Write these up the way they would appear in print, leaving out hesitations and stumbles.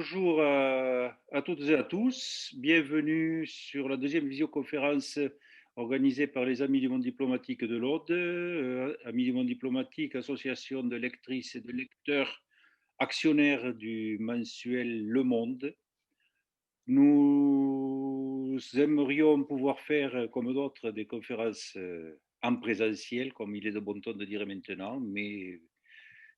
Bonjour à toutes et à tous. Bienvenue sur la deuxième visioconférence organisée par les Amis du monde diplomatique de l'Aude, Amis du monde diplomatique, association de lectrices et de lecteurs actionnaires du mensuel Le Monde. Nous aimerions pouvoir faire, comme d'autres, des conférences en présentiel, comme il est de bon ton de dire maintenant, mais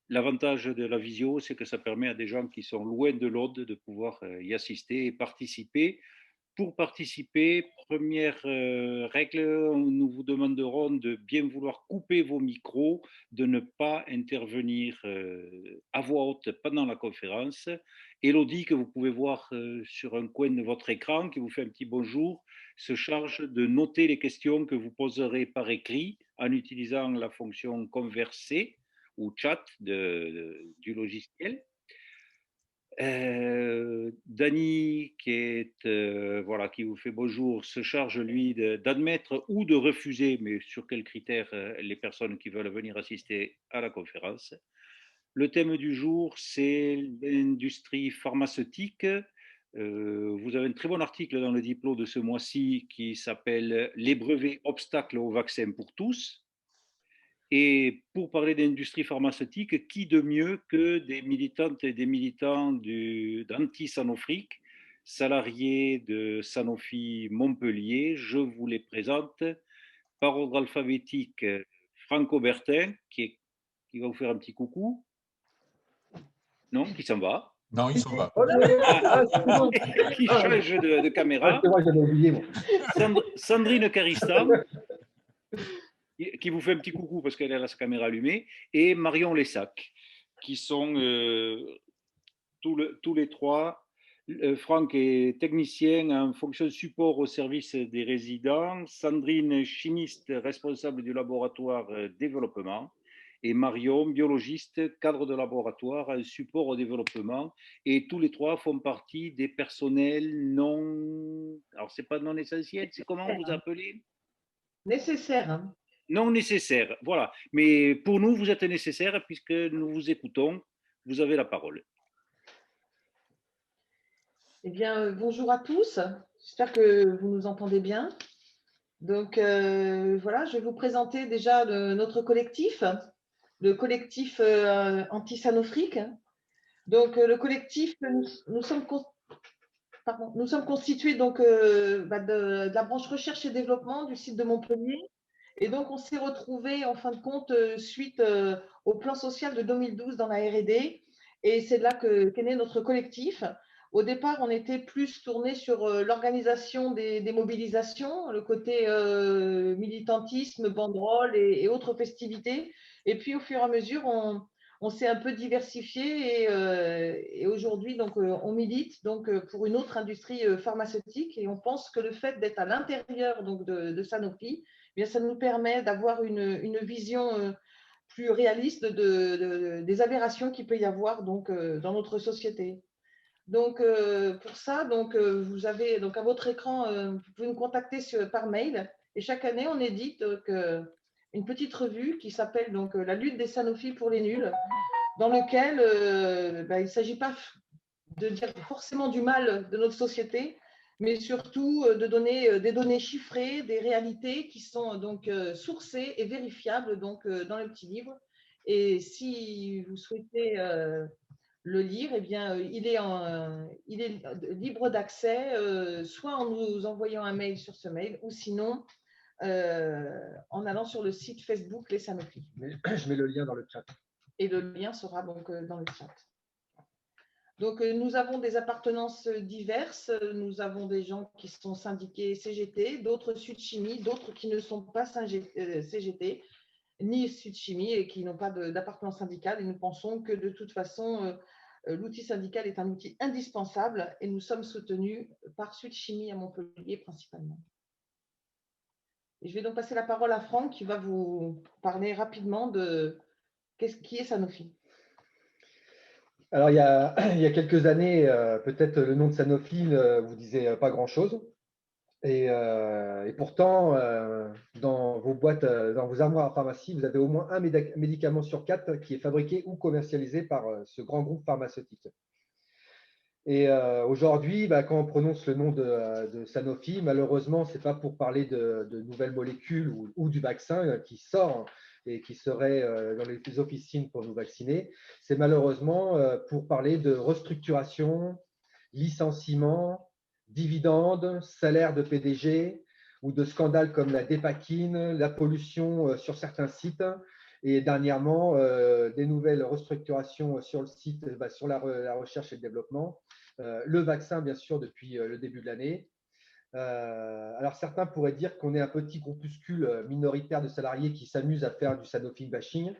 l'avantage de la visio, c'est que ça permet à des gens qui sont loin de l'Aude de pouvoir y assister et participer. Pour participer, première règle, nous vous demanderons de bien vouloir couper vos micros, de ne pas intervenir à voix haute pendant la conférence. Elodie, que vous pouvez voir sur un coin de votre écran, qui vous fait un petit bonjour, se charge de noter les questions que vous poserez par écrit en utilisant la fonction converser ou chat du logiciel. Dany, voilà, qui vous fait bonjour, se charge lui d'admettre ou de refuser, mais sur quels critères, les personnes qui veulent venir assister à la conférence. Le thème du jour, c'est l'industrie pharmaceutique. Vous avez un très bon article dans le diplôme de ce mois-ci qui s'appelle Les brevets obstacles au vaccin pour tous. Et pour parler d'industrie pharmaceutique, qui de mieux que des militantes et des militants d'anti-Sanofric, salariés de Sanofi Montpellier. Je vous les présente par ordre alphabétique. Franck Aubertin, qui va vous faire un petit coucou. Non, qui s'en va. Non, il s'en va. Ah, Bon. qui change de caméra. C'est vrai, j'avais oublié, moi. Sandrine Caristan, qui vous fait un petit coucou parce qu'elle a sa caméra allumée, et Marion Lessac, qui sont tous les trois. Franck est technicien en fonction de support au service des résidents, Sandrine, chimiste responsable du laboratoire développement, et Marion, biologiste, cadre de laboratoire, en support au développement. Et tous les trois font partie des personnels non. Alors, c'est pas non essentiel, c'est comment vous appelez? Nécessaire. Hein. Non nécessaire, voilà. Mais pour nous, vous êtes nécessaire puisque nous vous écoutons. Vous avez la parole. Eh bien, bonjour à tous. J'espère que vous nous entendez bien. Donc, voilà, je vais vous présenter déjà notre collectif, le collectif anti-Sanofric. Donc, le collectif, nous sommes constitués donc, de la branche recherche et développement du site de Montpellier. Et donc, on s'est retrouvés, en fin de compte, suite au plan social de 2012 dans la R&D. Et c'est là qu'est né notre collectif. Au départ, on était plus tourné sur l'organisation des mobilisations, le côté militantisme, banderole et autres festivités. Et puis, au fur et à mesure, on s'est un peu diversifié et aujourd'hui, donc, on milite donc, pour une autre industrie pharmaceutique. Et on pense que le fait d'être à l'intérieur donc, de Sanofi, eh bien, ça nous permet d'avoir une vision plus réaliste des aberrations qu'il peut y avoir donc, dans notre société. Donc, pour ça, donc, vous avez donc, à votre écran, vous pouvez nous contacter par mail. Et chaque année, on édite une petite revue qui s'appelle donc, La lutte des Sanofi pour les nuls, dans lequel il ne s'agit pas de dire forcément du mal de notre société, mais surtout de donner des données chiffrées, des réalités qui sont donc sourcées et vérifiables donc, dans le petit livre. Et si vous souhaitez le lire, eh bien, il est libre d'accès, soit en nous envoyant un mail sur ce mail, ou sinon en allant sur le site Facebook Les Sanofi. Je mets le lien dans le chat. Et le lien sera donc dans le chat. Donc, nous avons des appartenances diverses. Nous avons des gens qui sont syndiqués CGT, d'autres Sud Chimie, d'autres qui ne sont pas CGT, ni Sud Chimie et qui n'ont pas d'appartenance syndicale. Et nous pensons que de toute façon, l'outil syndical est un outil indispensable et nous sommes soutenus par Sud Chimie à Montpellier principalement. Et je vais donc passer la parole à Franck qui va vous parler rapidement de qui est Sanofi. Alors, il y a quelques années, peut-être le nom de Sanofi ne vous disait pas grand-chose. Et pourtant, dans vos boîtes, dans vos armoires à pharmacie, vous avez au moins un médicament sur 4 qui est fabriqué ou commercialisé par ce grand groupe pharmaceutique. Et aujourd'hui, quand on prononce le nom de Sanofi, malheureusement, ce n'est pas pour parler de nouvelles molécules ou du vaccin qui sort et qui serait dans les officines pour nous vacciner. C'est malheureusement pour parler de restructuration, licenciement, dividendes, salaire de PDG ou de scandales comme la dépakine, la pollution sur certains sites. Et dernièrement, des nouvelles restructurations sur le site, sur la recherche et le développement. Le vaccin, bien sûr, depuis le début de l'année. Alors, certains pourraient dire qu'on est un petit groupuscule minoritaire de salariés qui s'amusent à faire du Sanofi bashing.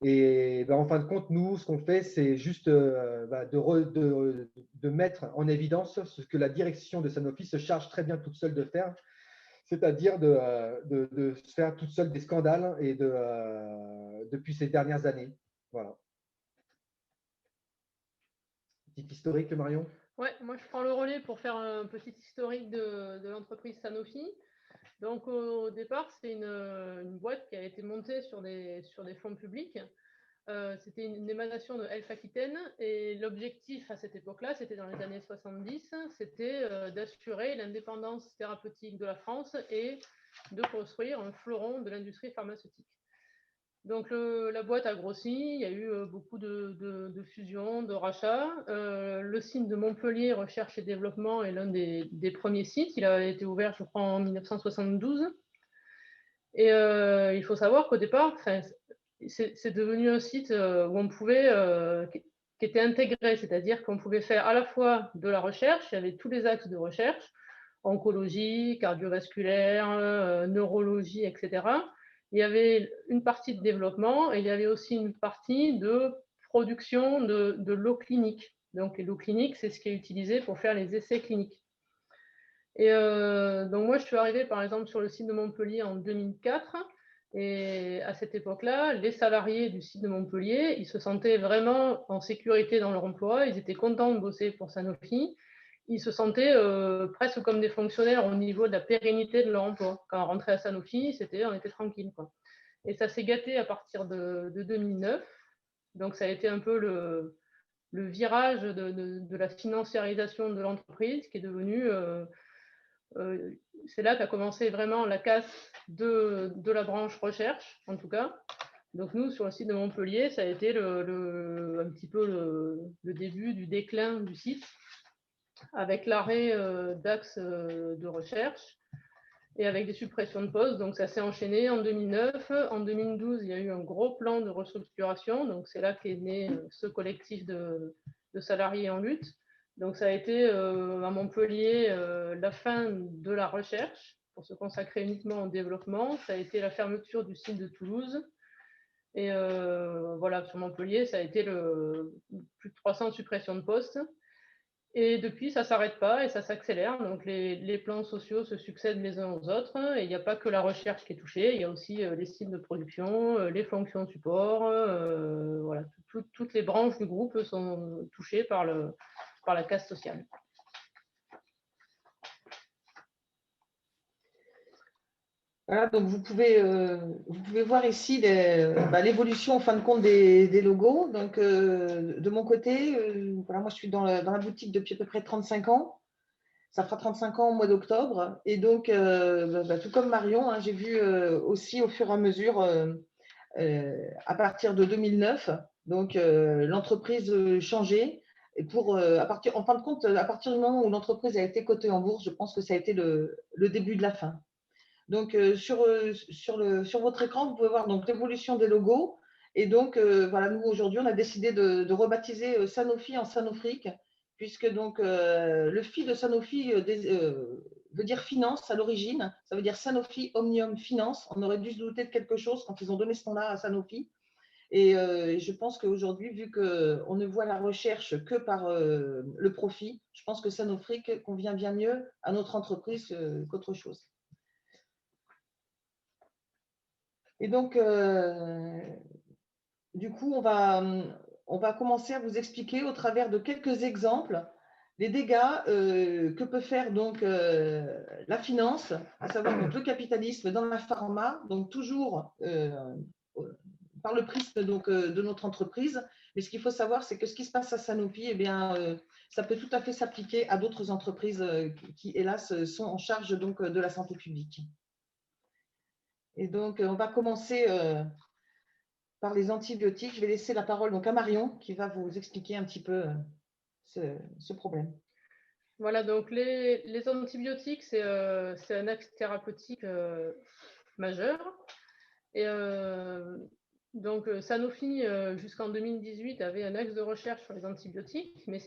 Et en fin de compte, nous, ce qu'on fait, c'est juste de mettre en évidence ce que la direction de Sanofi se charge très bien toute seule de faire, c'est-à-dire de se faire toute seule des scandales et depuis ces dernières années. Voilà. Petit historique, Marion? Ouais, moi je prends le relais pour faire un petit historique de l'entreprise Sanofi. Donc au départ, c'était une boîte qui a été montée sur des fonds publics. C'était une émanation de Elf Aquitaine et l'objectif à cette époque-là, c'était dans les années 70, c'était d'assurer l'indépendance thérapeutique de la France et de construire un fleuron de l'industrie pharmaceutique. Donc la boîte a grossi, il y a eu beaucoup de fusions, de rachats. Le site de Montpellier Recherche et Développement est l'un des premiers sites. Il a été ouvert, je crois, en 1972. Et il faut savoir qu'au départ, c'est devenu un site où on pouvait, qui était intégré, c'est-à-dire qu'on pouvait faire à la fois de la recherche, il y avait tous les axes de recherche, oncologie, cardiovasculaire, neurologie, etc. Il y avait une partie de développement et il y avait aussi une partie de production de l'eau clinique. Donc, l'eau clinique, c'est ce qui est utilisé pour faire les essais cliniques. Et donc, moi, je suis arrivée, par exemple, sur le site de Montpellier en 2004. Et à cette époque-là, les salariés du site de Montpellier, ils se sentaient vraiment en sécurité dans leur emploi. Ils étaient contents de bosser pour Sanofi. Ils se sentaient presque comme des fonctionnaires au niveau de la pérennité de leur emploi. Quand on rentrait à Sanofi, on était tranquille, quoi. Et ça s'est gâté à partir de 2009. Donc, ça a été un peu le virage de la financiarisation de l'entreprise qui est devenu... c'est là qu'a commencé vraiment la casse de la branche recherche, en tout cas. Donc nous, sur le site de Montpellier, ça a été un petit peu le début du déclin du site, avec l'arrêt d'axes de recherche et avec des suppressions de postes. Donc ça s'est enchaîné en 2009. En 2012, il y a eu un gros plan de restructuration. Donc c'est là qu'est né ce collectif de salariés en lutte. Donc ça a été à Montpellier la fin de la recherche pour se consacrer uniquement au développement. Ça a été la fermeture du site de Toulouse. Et voilà, sur Montpellier, ça a été plus de 300 suppressions de postes. Et depuis, ça ne s'arrête pas et ça s'accélère. Donc, les plans sociaux se succèdent les uns aux autres. Et il n'y a pas que la recherche qui est touchée. Il y a aussi les sites de production, les fonctions de support. Voilà, toutes les branches du groupe sont touchées par la casse sociale. Voilà, donc vous pouvez voir ici l'évolution en fin de compte des logos. Donc de mon côté, voilà, moi je suis dans la boutique depuis à peu près 35 ans. Ça fera 35 ans au mois d'octobre. Et donc, tout comme Marion, hein, j'ai vu aussi au fur et à mesure, à partir de 2009, donc l'entreprise changer. Et en fin de compte, à partir du moment où l'entreprise a été cotée en bourse, je pense que ça a été le début de la fin. Donc, sur votre écran, vous pouvez voir donc l'évolution des logos. Et donc, voilà, nous, aujourd'hui, on a décidé de rebaptiser Sanofi en Sanofric, puisque donc, le Phi de Sanofi veut dire finance à l'origine. Ça veut dire Sanofi Omnium Finance. On aurait dû se douter de quelque chose quand ils ont donné ce nom-là à Sanofi. Et je pense qu'aujourd'hui, vu qu'on ne voit la recherche que par le profit, je pense que Sanofric convient bien mieux à notre entreprise qu'autre chose. Et donc, du coup, on va commencer à vous expliquer au travers de quelques exemples les dégâts que peut faire donc la finance, à savoir donc, le capitalisme dans la pharma, donc toujours par le prisme donc, de notre entreprise, Mais ce qu'il faut savoir, c'est que ce qui se passe à Sanofi, eh bien, ça peut tout à fait s'appliquer à d'autres entreprises qui, hélas, sont en charge donc, de la santé publique. Et donc, on va commencer par les antibiotiques. Je vais laisser la parole donc, à Marion qui va vous expliquer un petit peu ce problème. Voilà, donc les antibiotiques, c'est un axe thérapeutique majeur. Et donc Sanofi, jusqu'en 2018, avait un axe de recherche sur les antibiotiques, mais il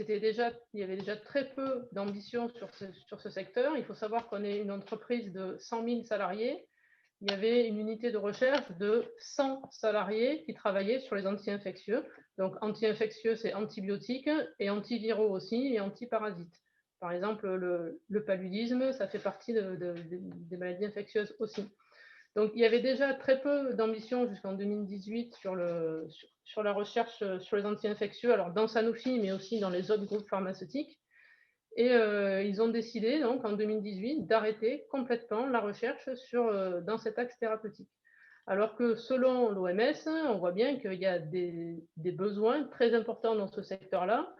y avait déjà très peu d'ambition sur ce secteur. Il faut savoir qu'on est une entreprise de 100 000 salariés. Il y avait une unité de recherche de 100 salariés qui travaillaient sur les anti-infectieux. Donc anti-infectieux, c'est antibiotiques et antiviraux aussi et antiparasites. Par exemple, le paludisme, ça fait partie des maladies infectieuses aussi. Donc, il y avait déjà très peu d'ambition jusqu'en 2018 sur la recherche sur les anti-infectieux, alors dans Sanofi, mais aussi dans les autres groupes pharmaceutiques. Et ils ont décidé, donc, en 2018, d'arrêter complètement la recherche dans cet axe thérapeutique. Alors que selon l'OMS, on voit bien qu'il y a des besoins très importants dans ce secteur-là,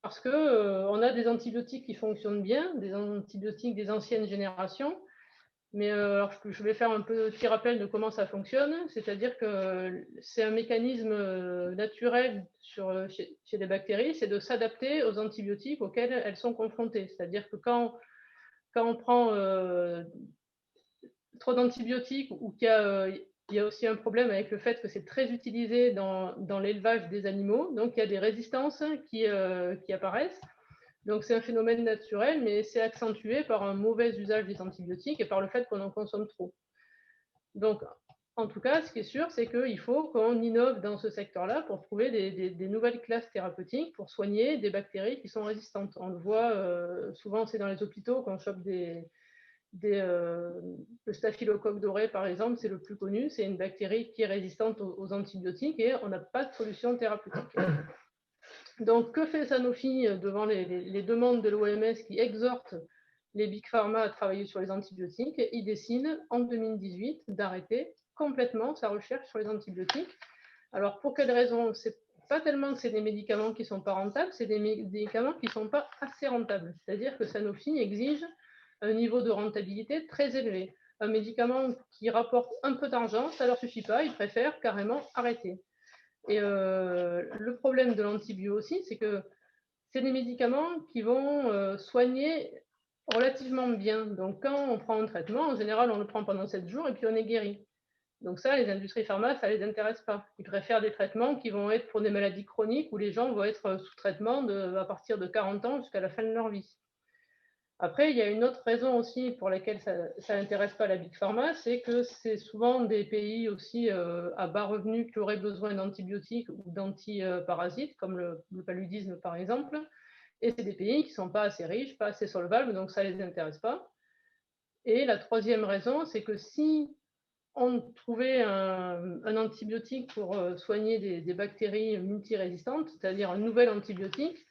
parce qu'on a des antibiotiques qui fonctionnent bien, des antibiotiques des anciennes générations, mais alors, je vais faire un petit rappel de comment ça fonctionne. C'est-à-dire que c'est un mécanisme naturel chez les bactéries, c'est de s'adapter aux antibiotiques auxquels elles sont confrontées. C'est-à-dire que quand on prend trop d'antibiotiques ou qu'il y a aussi un problème avec le fait que c'est très utilisé dans l'élevage des animaux, donc il y a des résistances qui apparaissent. Donc, c'est un phénomène naturel, mais c'est accentué par un mauvais usage des antibiotiques et par le fait qu'on en consomme trop. Donc, en tout cas, ce qui est sûr, c'est qu'il faut qu'on innove dans ce secteur-là pour trouver des nouvelles classes thérapeutiques pour soigner des bactéries qui sont résistantes. On le voit souvent, c'est dans les hôpitaux qu'on chope le staphylocoque doré, par exemple, c'est le plus connu. C'est une bactérie qui est résistante aux antibiotiques et on n'a pas de solution thérapeutique. Donc, que fait Sanofi devant les demandes de l'OMS qui exhortent les big pharma à travailler sur les antibiotiques? Il décide en 2018 d'arrêter complètement sa recherche sur les antibiotiques. Alors, pour quelles raisons? C'est pas tellement que c'est des médicaments qui ne sont pas rentables, c'est des médicaments qui ne sont pas assez rentables. C'est-à-dire que Sanofi exige un niveau de rentabilité très élevé. Un médicament qui rapporte un peu d'argent, ça ne leur suffit pas, ils préfèrent carrément arrêter. Et le problème de l'antibio aussi, c'est que c'est des médicaments qui vont soigner relativement bien. Donc, quand on prend un traitement, en général, on le prend pendant 7 jours et puis on est guéri. Donc ça, les industries pharma, ça ne les intéresse pas. Ils préfèrent des traitements qui vont être pour des maladies chroniques où les gens vont être sous traitement à partir de 40 ans jusqu'à la fin de leur vie. Après, il y a une autre raison aussi pour laquelle ça n'intéresse pas la Big Pharma, c'est que c'est souvent des pays aussi à bas revenus qui auraient besoin d'antibiotiques ou d'antiparasites, comme le paludisme par exemple. Et c'est des pays qui ne sont pas assez riches, pas assez solvables, donc ça ne les intéresse pas. Et la troisième raison, c'est que si on trouvait un antibiotique pour soigner des bactéries multirésistantes, c'est-à-dire un nouvel antibiotique,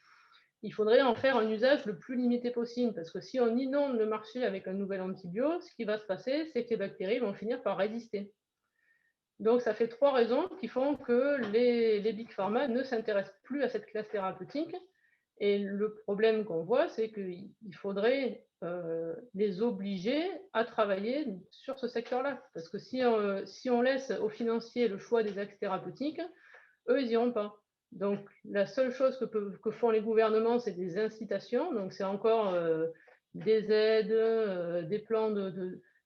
il faudrait en faire un usage le plus limité possible, parce que si on inonde le marché avec un nouvel antibio, ce qui va se passer, c'est que les bactéries vont finir par résister. Donc, ça fait 3 raisons qui font que les big pharma ne s'intéressent plus à cette classe thérapeutique. Et le problème qu'on voit, c'est qu'il faudrait les obliger à travailler sur ce secteur-là. Parce que si on laisse aux financiers le choix des axes thérapeutiques, eux, ils n'iront pas. Donc, la seule chose que font les gouvernements, c'est des incitations. Donc, c'est encore des aides, des plans,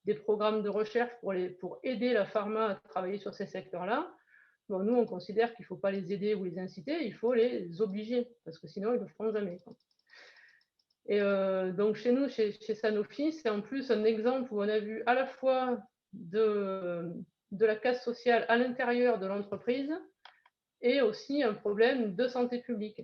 des programmes de recherche pour aider la pharma à travailler sur ces secteurs-là. Bon, nous, on considère qu'il ne faut pas les aider ou les inciter, il faut les obliger, parce que sinon, ils ne le feront jamais. Et donc, chez nous, chez Sanofi, c'est en plus un exemple où on a vu à la fois de la casse sociale à l'intérieur de l'entreprise, et aussi un problème de santé publique.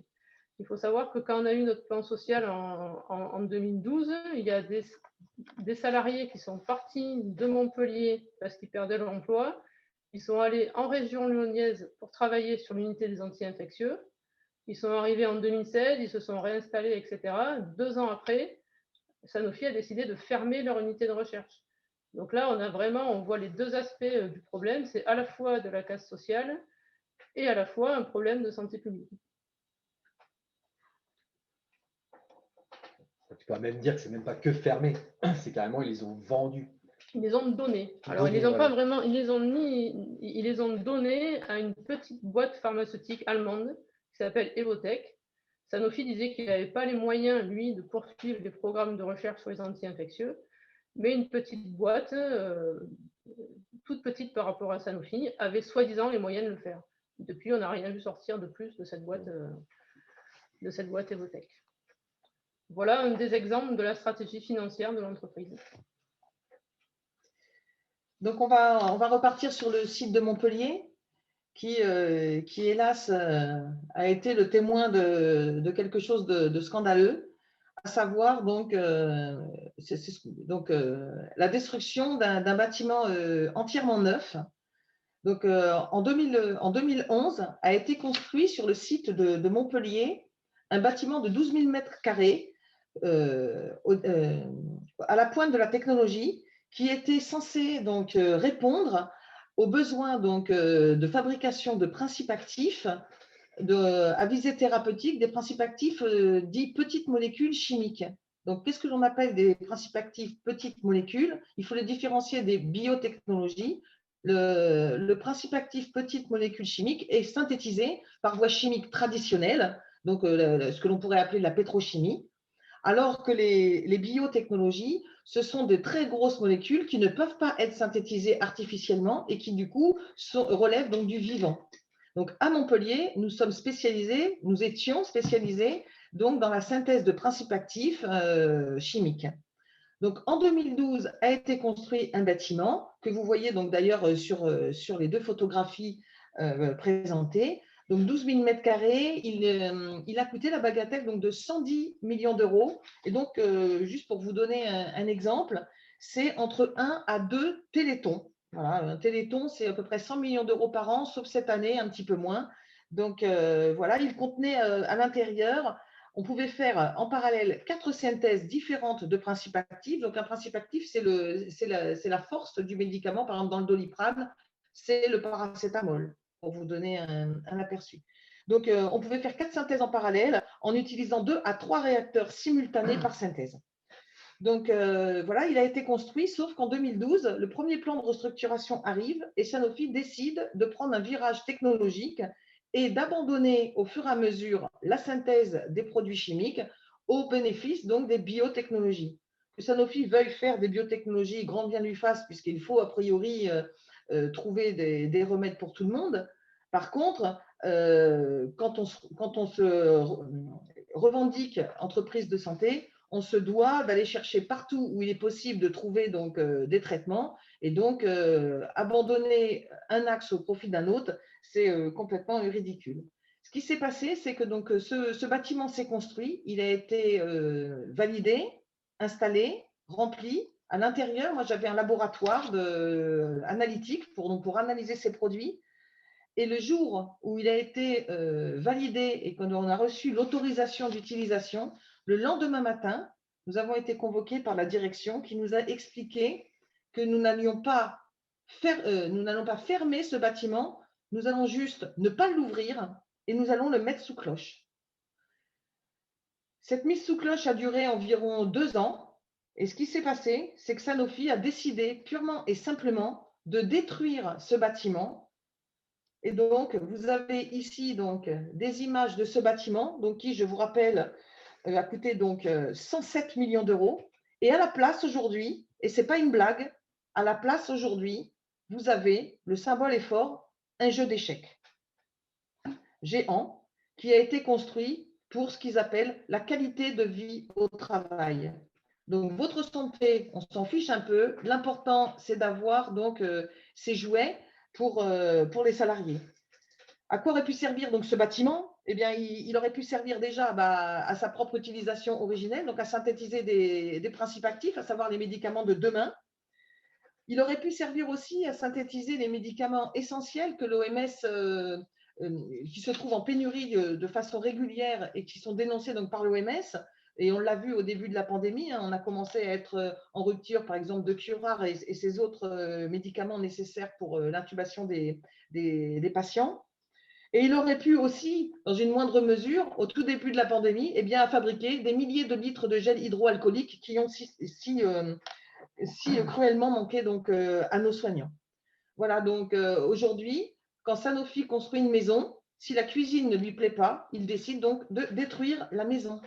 Il faut savoir que quand on a eu notre plan social en 2012, il y a des salariés qui sont partis de Montpellier parce qu'ils perdaient leur emploi. Ils sont allés en région lyonnaise pour travailler sur l'unité des anti-infectieux. Ils sont arrivés en 2016, ils se sont réinstallés, etc. 2 ans après, Sanofi a décidé de fermer leur unité de recherche. Donc là, on voit les deux aspects du problème. C'est à la fois de la casse sociale et à la fois un problème de santé publique. Tu peux même dire que c'est même pas que fermé, c'est carrément ils les ont vendus. Ils les ont donnés. Alors, ils les ont pas vraiment, ils les ont donnés à une petite boîte pharmaceutique allemande qui s'appelle Evotech. Sanofi disait qu'il n'avait pas les moyens, lui, de poursuivre les programmes de recherche sur les anti-infectieux, mais une petite boîte, toute petite par rapport à Sanofi, avait soi-disant les moyens de le faire. Depuis, on n'a rien vu sortir de plus de cette boîte Evotech. Voilà un des exemples de la stratégie financière de l'entreprise. Donc, on va repartir sur le site de Montpellier, qui hélas, a été le témoin de quelque chose de scandaleux, à savoir donc, la destruction d'un bâtiment entièrement neuf. Donc, en 2011, a été construit sur le site de Montpellier un bâtiment de 12 000 mètres carrés à la pointe de la technologie, qui était censé donc répondre aux besoins donc, de fabrication de principes actifs à visée thérapeutique, des principes actifs dits petites molécules chimiques. Donc, qu'est-ce que l'on appelle des principes actifs petites molécules? Il faut les différencier des biotechnologies. Le principe actif petite molécule chimique est synthétisé par voie chimique traditionnelle, donc ce que l'on pourrait appeler la pétrochimie, alors que les biotechnologies, ce sont de très grosses molécules qui ne peuvent pas être synthétisées artificiellement et qui, du coup, relèvent donc du vivant. Donc, à Montpellier, nous étions spécialisés donc, dans la synthèse de principes actifs chimiques. Donc, en 2012, a été construit un bâtiment que vous voyez donc d'ailleurs sur les deux photographies présentées. Donc, 12 000 mètres carrés, il a coûté la bagatelle donc, de 110 millions d'euros. Et donc, juste pour vous donner un exemple, c'est entre 1 à 2 télétons. Voilà, un téléthon, c'est à peu près 100 millions d'euros par an, sauf cette année, un petit peu moins. Donc, voilà, il contenait à l'intérieur, on pouvait faire en parallèle 4 synthèses différentes de principes actifs. Donc, un principe actif, c'est la force du médicament. Par exemple, dans le Doliprane, c'est le paracétamol, pour vous donner un aperçu. Donc, on pouvait faire 4 synthèses en parallèle en utilisant 2 à 3 réacteurs simultanés par synthèse. Donc, voilà, il a été construit, sauf qu'en 2012, le premier plan de restructuration arrive et Sanofi décide de prendre un virage technologique et d'abandonner au fur et à mesure la synthèse des produits chimiques au bénéfice donc des biotechnologies. Que Sanofi veuille faire des biotechnologies, grand bien lui fasse, puisqu'il faut a priori trouver des remèdes pour tout le monde. Par contre, quand on se revendique entreprise de santé, on se doit d'aller chercher partout où il est possible de trouver donc, des traitements et donc abandonner un axe au profit d'un autre, c'est complètement ridicule. Ce qui s'est passé, c'est que donc, ce bâtiment s'est construit, il a été validé, installé, rempli. À l'intérieur, moi j'avais un laboratoire analytique pour analyser ces produits. Et le jour où il a été validé et qu'on a reçu l'autorisation d'utilisation, le lendemain matin, nous avons été convoqués par la direction qui nous a expliqué que nous n'allons pas fermer ce bâtiment, nous allons juste ne pas l'ouvrir et nous allons le mettre sous cloche. Cette mise sous cloche a duré environ 2 ans et ce qui s'est passé, c'est que Sanofi a décidé purement et simplement de détruire ce bâtiment. Et donc, vous avez ici donc, des images de ce bâtiment, donc, qui, je vous rappelle, a coûté donc, 107 millions d'euros. Et à la place aujourd'hui, et ce n'est pas une blague, à la place aujourd'hui, vous avez, le symbole est fort, un jeu d'échecs géant qui a été construit pour ce qu'ils appellent la qualité de vie au travail. Donc, votre santé, on s'en fiche un peu. L'important, c'est d'avoir donc ces jouets pour les salariés. À quoi aurait pu servir donc ce bâtiment? Eh bien, il aurait pu servir déjà à sa propre utilisation originelle, donc à synthétiser des principes actifs, à savoir les médicaments de demain. Il aurait pu servir aussi à synthétiser les médicaments essentiels que l'OMS, qui se trouvent en pénurie de façon régulière et qui sont dénoncés donc par l'OMS. Et on l'a vu au début de la pandémie, hein, on a commencé à être en rupture, par exemple, de Curare et ces autres médicaments nécessaires pour l'intubation des patients. Et il aurait pu aussi, dans une moindre mesure, au tout début de la pandémie, eh bien, fabriquer des milliers de litres de gel hydroalcoolique qui ont si cruellement manqué donc, à nos soignants. Voilà, donc aujourd'hui, quand Sanofi construit une maison, si la cuisine ne lui plaît pas, il décide donc de détruire la maison.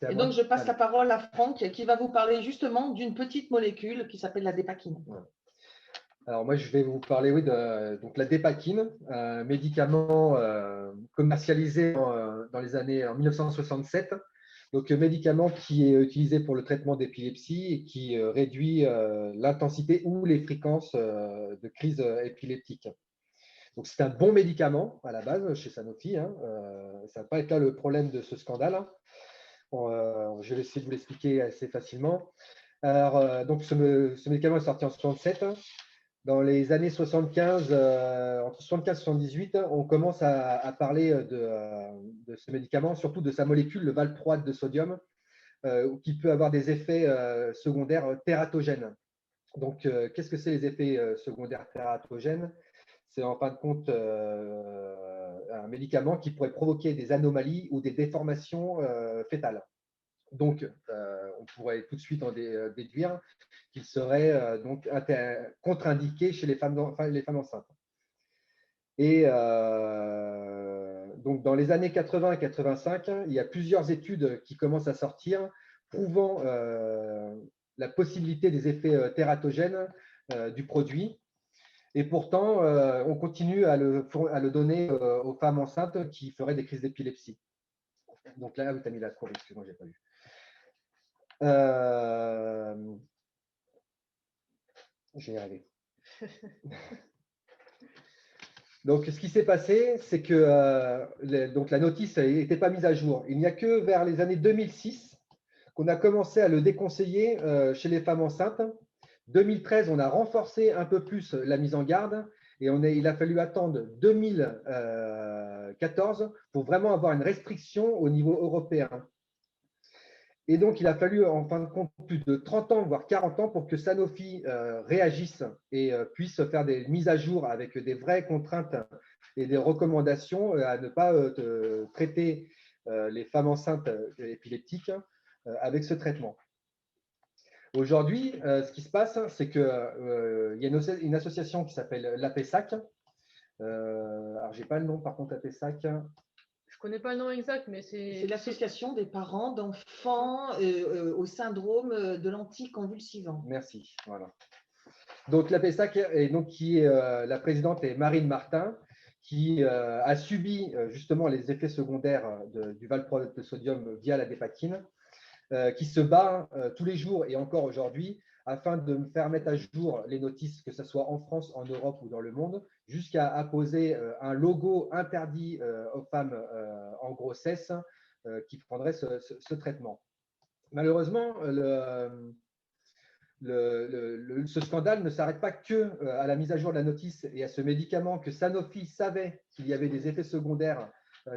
Et donc, je passe la parole à Franck qui va vous parler justement d'une petite molécule qui s'appelle la dépakine. Ouais. Alors moi, je vais vous parler oui, de donc, la dépakine, médicament commercialisé dans les années en 1967. Donc, médicament qui est utilisé pour le traitement d'épilepsie et qui réduit l'intensité ou les fréquences de crise épileptique. Donc, c'est un bon médicament à la base chez Sanofi. Hein. Ça n'a pas été là le problème de ce scandale. Hein. Je vais essayer de vous l'expliquer assez facilement. Alors, donc, ce médicament est sorti en 1967. Dans les années 75, entre 75 et 78, on commence à parler de ce médicament, surtout de sa molécule, le valproate de sodium, qui peut avoir des effets secondaires tératogènes. Donc, qu'est-ce que c'est les effets secondaires tératogènes? C'est en fin de compte un médicament qui pourrait provoquer des anomalies ou des déformations fétales. Donc, on pourrait tout de suite en déduire qu'il serait donc contre-indiqué chez les femmes enceintes. Et donc, dans les années 80 et 85, il y a plusieurs études qui commencent à sortir prouvant la possibilité des effets tératogènes du produit. Et pourtant, on continue à le donner aux femmes enceintes qui feraient des crises d'épilepsie. Donc là, tu as mis la courbe, excuse-moi, je n'ai pas vu. Je vais y arriver. Donc, ce qui s'est passé, c'est que donc la notice n'était pas mise à jour. Il n'y a que vers les années 2006 qu'on a commencé à le déconseiller chez les femmes enceintes. 2013, on a renforcé un peu plus la mise en garde et il a fallu attendre 2014 pour vraiment avoir une restriction au niveau européen. Et donc, il a fallu, en fin de compte, plus de 30 ans, voire 40 ans, pour que Sanofi réagisse et puisse faire des mises à jour avec des vraies contraintes et des recommandations à ne pas traiter les femmes enceintes épileptiques avec ce traitement. Aujourd'hui, ce qui se passe, c'est qu'il y a une association qui s'appelle l'APESAC. Alors, je n'ai pas le nom, par contre, APESAC. Je ne connais pas le nom exact, mais c'est… C'est l'association des parents d'enfants au syndrome de l'anticonvulsivant. Merci. Voilà. Donc, l'APESAC, qui est la présidente est Marine Martin, qui a subi justement les effets secondaires du valproate de sodium via la dépakine, qui se bat tous les jours et encore aujourd'hui afin de faire mettre à jour les notices, que ce soit en France, en Europe ou dans le monde, jusqu'à apposer un logo interdit aux femmes en grossesse qui prendraient ce traitement. Malheureusement, ce scandale ne s'arrête pas que à la mise à jour de la notice et à ce médicament que Sanofi savait qu'il y avait des effets secondaires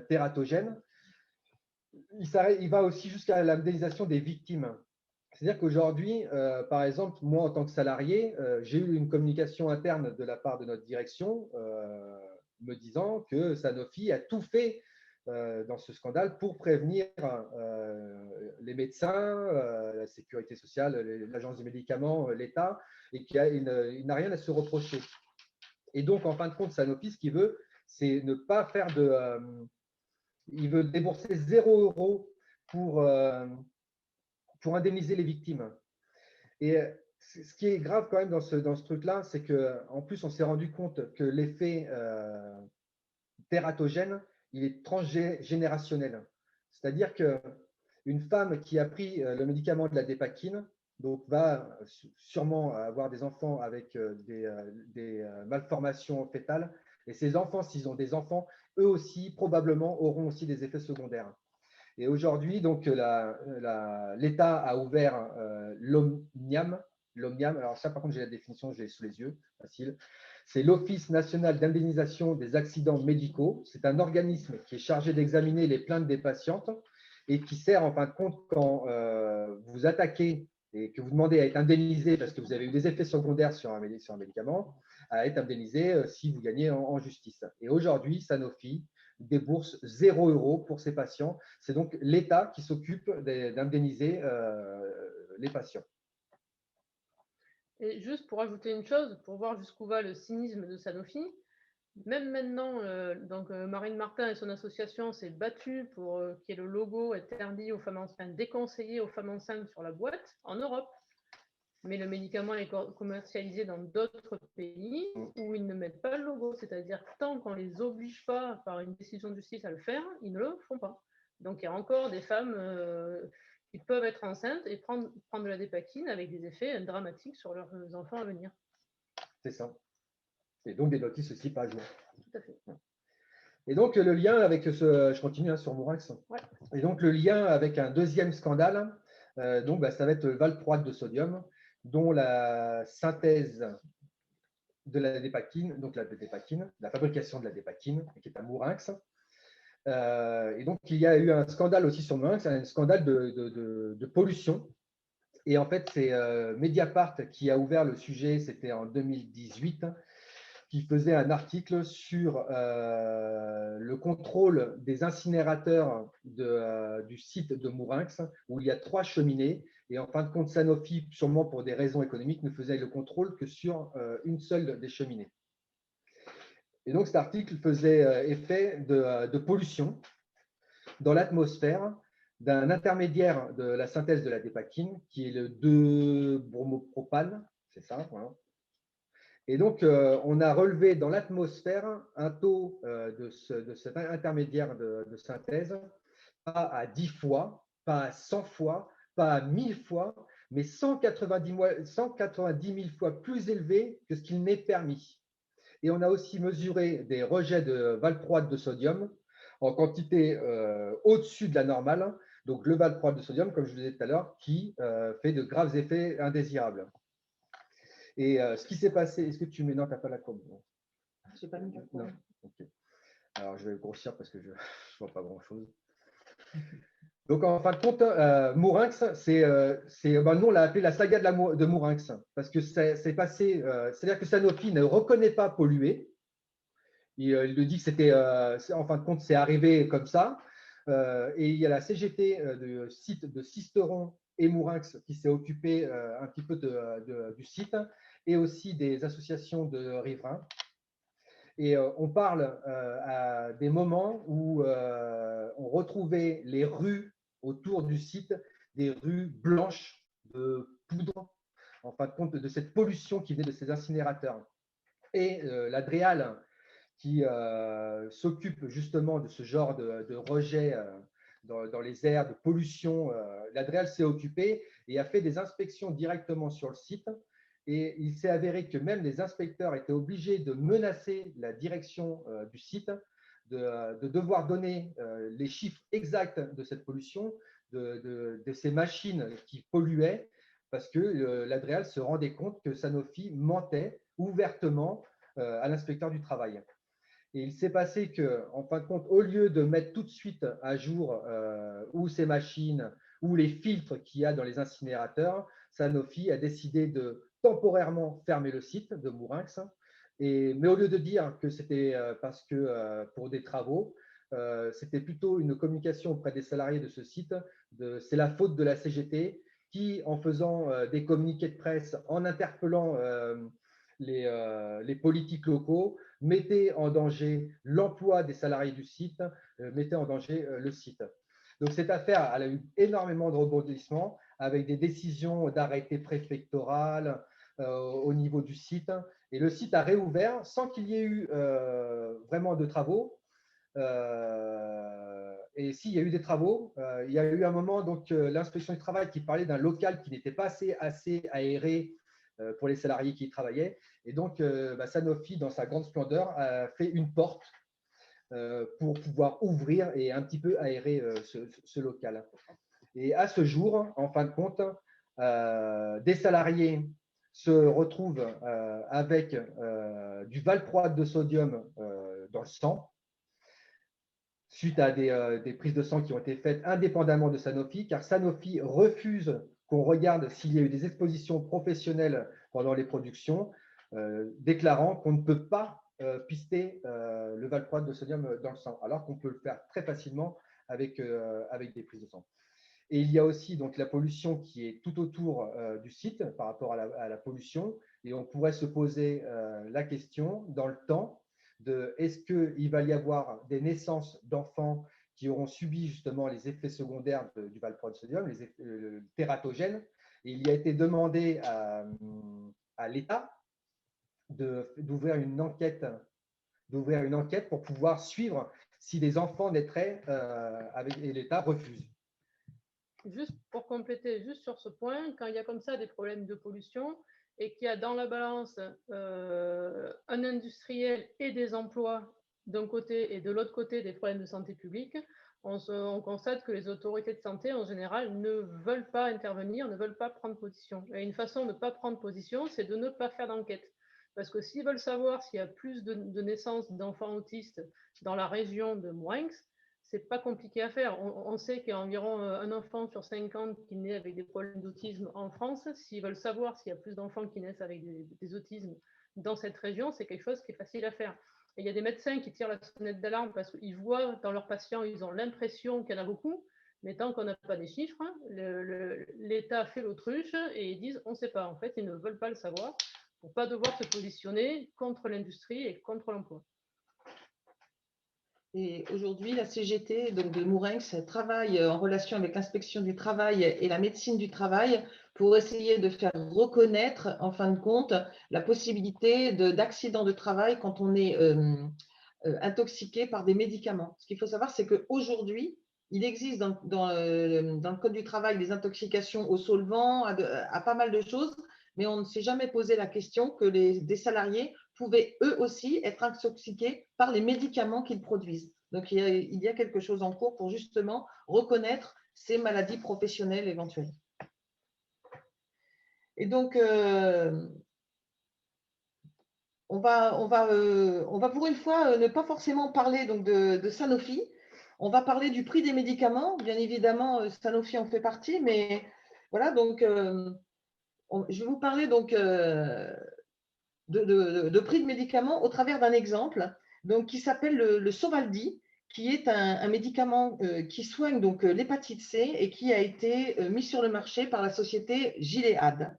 tératogènes. Il va aussi jusqu'à l'indemnisation des victimes. C'est-à-dire qu'aujourd'hui, par exemple, moi, en tant que salarié, j'ai eu une communication interne de la part de notre direction me disant que Sanofi a tout fait dans ce scandale pour prévenir les médecins, la sécurité sociale, l'agence des médicaments, l'État, et qu'il n'a rien à se reprocher. Et donc, en fin de compte, Sanofi, ce qu'il veut, c'est ne pas faire de… il veut débourser 0 € pour indemniser les victimes. Et ce qui est grave quand même dans ce truc-là, c'est qu'en plus, on s'est rendu compte que l'effet tératogène, il est transgénérationnel. C'est-à-dire qu'une femme qui a pris le médicament de la dépakine donc va sûrement avoir des enfants avec des malformations fétales. Et ces enfants, s'ils ont des enfants, eux aussi, probablement, auront aussi des effets secondaires. Et aujourd'hui, donc, l'État a ouvert l'OMNIAM. Alors ça, par contre, j'ai la définition, je l'ai sous les yeux, facile. C'est l'Office national d'indemnisation des accidents médicaux. C'est un organisme qui est chargé d'examiner les plaintes des patientes et qui sert, en fin de compte, quand vous attaquez et que vous demandez à être indemnisé parce que vous avez eu des effets secondaires sur un médicament, à être indemnisé si vous gagnez en justice. Et aujourd'hui, Sanofi débourse 0 € pour ses patients. C'est donc l'État qui s'occupe d'indemniser les patients. Et juste pour ajouter une chose, pour voir jusqu'où va le cynisme de Sanofi, même maintenant, Marine Martin et son association s'est battue pour qu'il y ait le logo interdit aux femmes enceintes, déconseillé aux femmes enceintes sur la boîte en Europe. Mais le médicament est commercialisé dans d'autres pays où ils ne mettent pas le logo. C'est-à-dire que tant qu'on ne les oblige pas par une décision de justice à le faire, ils ne le font pas. Donc il y a encore des femmes qui peuvent être enceintes et prendre de la dépakine avec des effets dramatiques sur leurs enfants à venir. C'est ça. Et donc des notices aussi pas à jour. Tout à fait. Et donc le lien avec je continue sur Mourinx. Ouais. Et donc le lien avec un deuxième scandale, ça va être le valproate de sodium, dont la synthèse de la dépakine, donc la fabrication de la dépakine, qui est un Mourinx. Et donc il y a eu un scandale aussi sur Mourinx, un scandale de pollution. Et en fait, c'est Mediapart qui a ouvert le sujet, c'était en 2018, qui faisait un article sur le contrôle des incinérateurs du site de Mourinx, où il y a 3 cheminées. Et en fin de compte, Sanofi, sûrement pour des raisons économiques, ne faisait le contrôle que sur une seule des cheminées. Et donc, cet article faisait effet de pollution dans l'atmosphère d'un intermédiaire de la synthèse de la dépakine, qui est le 2-bromopropane, c'est ça, voilà. Et donc, on a relevé dans l'atmosphère un taux de cet intermédiaire de synthèse, pas à 10 fois, pas à 100 fois, pas à 1000 fois, mais 190 000 fois plus élevé que ce qu'il n'est permis. Et on a aussi mesuré des rejets de valproate de sodium en quantité au-dessus de la normale. Donc, le valproate de sodium, comme je vous disais tout à l'heure, qui fait de graves effets indésirables. Et ce qui s'est passé, est-ce que tu mets… Non, tu n'as pas la courbe. Je n'ai pas mis la courbe. Okay. Alors, je vais grossir parce que je ne vois pas grand-chose. Donc, en fin de compte, Mourinx, nous, on l'a appelé la saga de Mourinx, parce que c'est passé, c'est-à-dire que Sanofi ne reconnaît pas polluer. Il le dit que c'était, en fin de compte, c'est arrivé comme ça. Et il y a la CGT du site de Sisteron et Mourinx qui s'est occupé un petit peu du site, et aussi des associations de riverains. Et on parle à des moments où on retrouvait les rues autour du site, des rues blanches de poudre, en fin de compte, de cette pollution qui venait de ces incinérateurs. Et la DREAL, qui s'occupe justement de ce genre de rejet dans les airs, de pollution, la DREAL s'est occupée et a fait des inspections directement sur le site. Et il s'est avéré que même les inspecteurs étaient obligés de menacer la direction du site, de devoir donner les chiffres exacts de cette pollution, de ces machines qui polluaient, parce que l'Adréal se rendait compte que Sanofi mentait ouvertement à l'inspecteur du travail. Et il s'est passé qu'en fin de compte, au lieu de mettre tout de suite à jour ou ces machines ou les filtres qu'il y a dans les incinérateurs, Sanofi a décidé de temporairement fermer le site de Mourinx. Mais au lieu de dire que c'était parce que pour des travaux, c'était plutôt une communication auprès des salariés de ce site. C'est la faute de la CGT qui, en faisant des communiqués de presse, en interpellant les politiques locaux, mettait en danger l'emploi des salariés du site, mettait en danger le site. Donc cette affaire, elle a eu énormément de rebondissements avec des décisions d'arrêté préfectoral au niveau du site. Et le site a réouvert sans qu'il y ait eu vraiment de travaux. Et s'il y a eu des travaux, il y a eu un moment, donc l'inspection du travail qui parlait d'un local qui n'était pas assez aéré pour les salariés qui y travaillaient. Et donc, Sanofi, dans sa grande splendeur, a fait une porte pour pouvoir ouvrir et un petit peu aérer ce local. Et à ce jour, en fin de compte, des salariés se retrouvent avec du valproate de sodium dans le sang, suite à des prises de sang qui ont été faites indépendamment de Sanofi, car Sanofi refuse qu'on regarde s'il y a eu des expositions professionnelles pendant les productions. déclarant qu'on ne peut pas pister le valproate de sodium dans le sang, alors qu'on peut le faire très facilement avec des prises de sang. Et il y a aussi donc la pollution qui est tout autour du site par rapport à la pollution. Et on pourrait se poser la question dans le temps de est-ce qu'il va y avoir des naissances d'enfants qui auront subi justement les effets secondaires du valproate de sodium, les effets tératogènes. Et il y a été demandé à l'État d'ouvrir une enquête pour pouvoir suivre si des enfants naîtraient et l'État refuse. Juste pour compléter, juste sur ce point, quand il y a comme ça des problèmes de pollution et qu'il y a dans la balance un industriel et des emplois d'un côté et de l'autre côté des problèmes de santé publique, on constate que les autorités de santé en général ne veulent pas intervenir, ne veulent pas prendre position. Et une façon de ne pas prendre position, c'est de ne pas faire d'enquête. Parce que s'ils veulent savoir s'il y a plus de naissances d'enfants autistes dans la région de Mourenx, c'est pas compliqué à faire. On sait qu'il y a environ un enfant sur 50 qui naît avec des problèmes d'autisme en France. S'ils veulent savoir s'il y a plus d'enfants qui naissent avec des autismes dans cette région, c'est quelque chose qui est facile à faire. Et il y a des médecins qui tirent la sonnette d'alarme parce qu'ils voient dans leurs patients, ils ont l'impression qu'il y en a beaucoup, mais tant qu'on n'a pas des chiffres, l'État fait l'autruche et ils disent on ne sait pas. En fait, ils ne veulent pas le savoir pour ne pas devoir se positionner contre l'industrie et contre l'emploi. Et aujourd'hui, la CGT donc de Mourenx travaille en relation avec l'inspection du travail et la médecine du travail pour essayer de faire reconnaître, en fin de compte, la possibilité d'accident de travail quand on est intoxiqué par des médicaments. Ce qu'il faut savoir, c'est qu'aujourd'hui, il existe dans le Code du travail des intoxications aux solvants, à pas mal de choses, mais on ne s'est jamais posé la question que des salariés pouvaient eux aussi être intoxiqués par les médicaments qu'ils produisent. Donc, il y a quelque chose en cours pour justement reconnaître ces maladies professionnelles éventuelles. Et donc, on va pour une fois ne pas forcément parler donc de Sanofi. On va parler du prix des médicaments. Bien évidemment, Sanofi en fait partie, mais voilà, donc je vais vous parler donc de prix de médicaments au travers d'un exemple donc, qui s'appelle le Sovaldi, qui est un médicament qui soigne donc l'hépatite C et qui a été mis sur le marché par la société Gilead.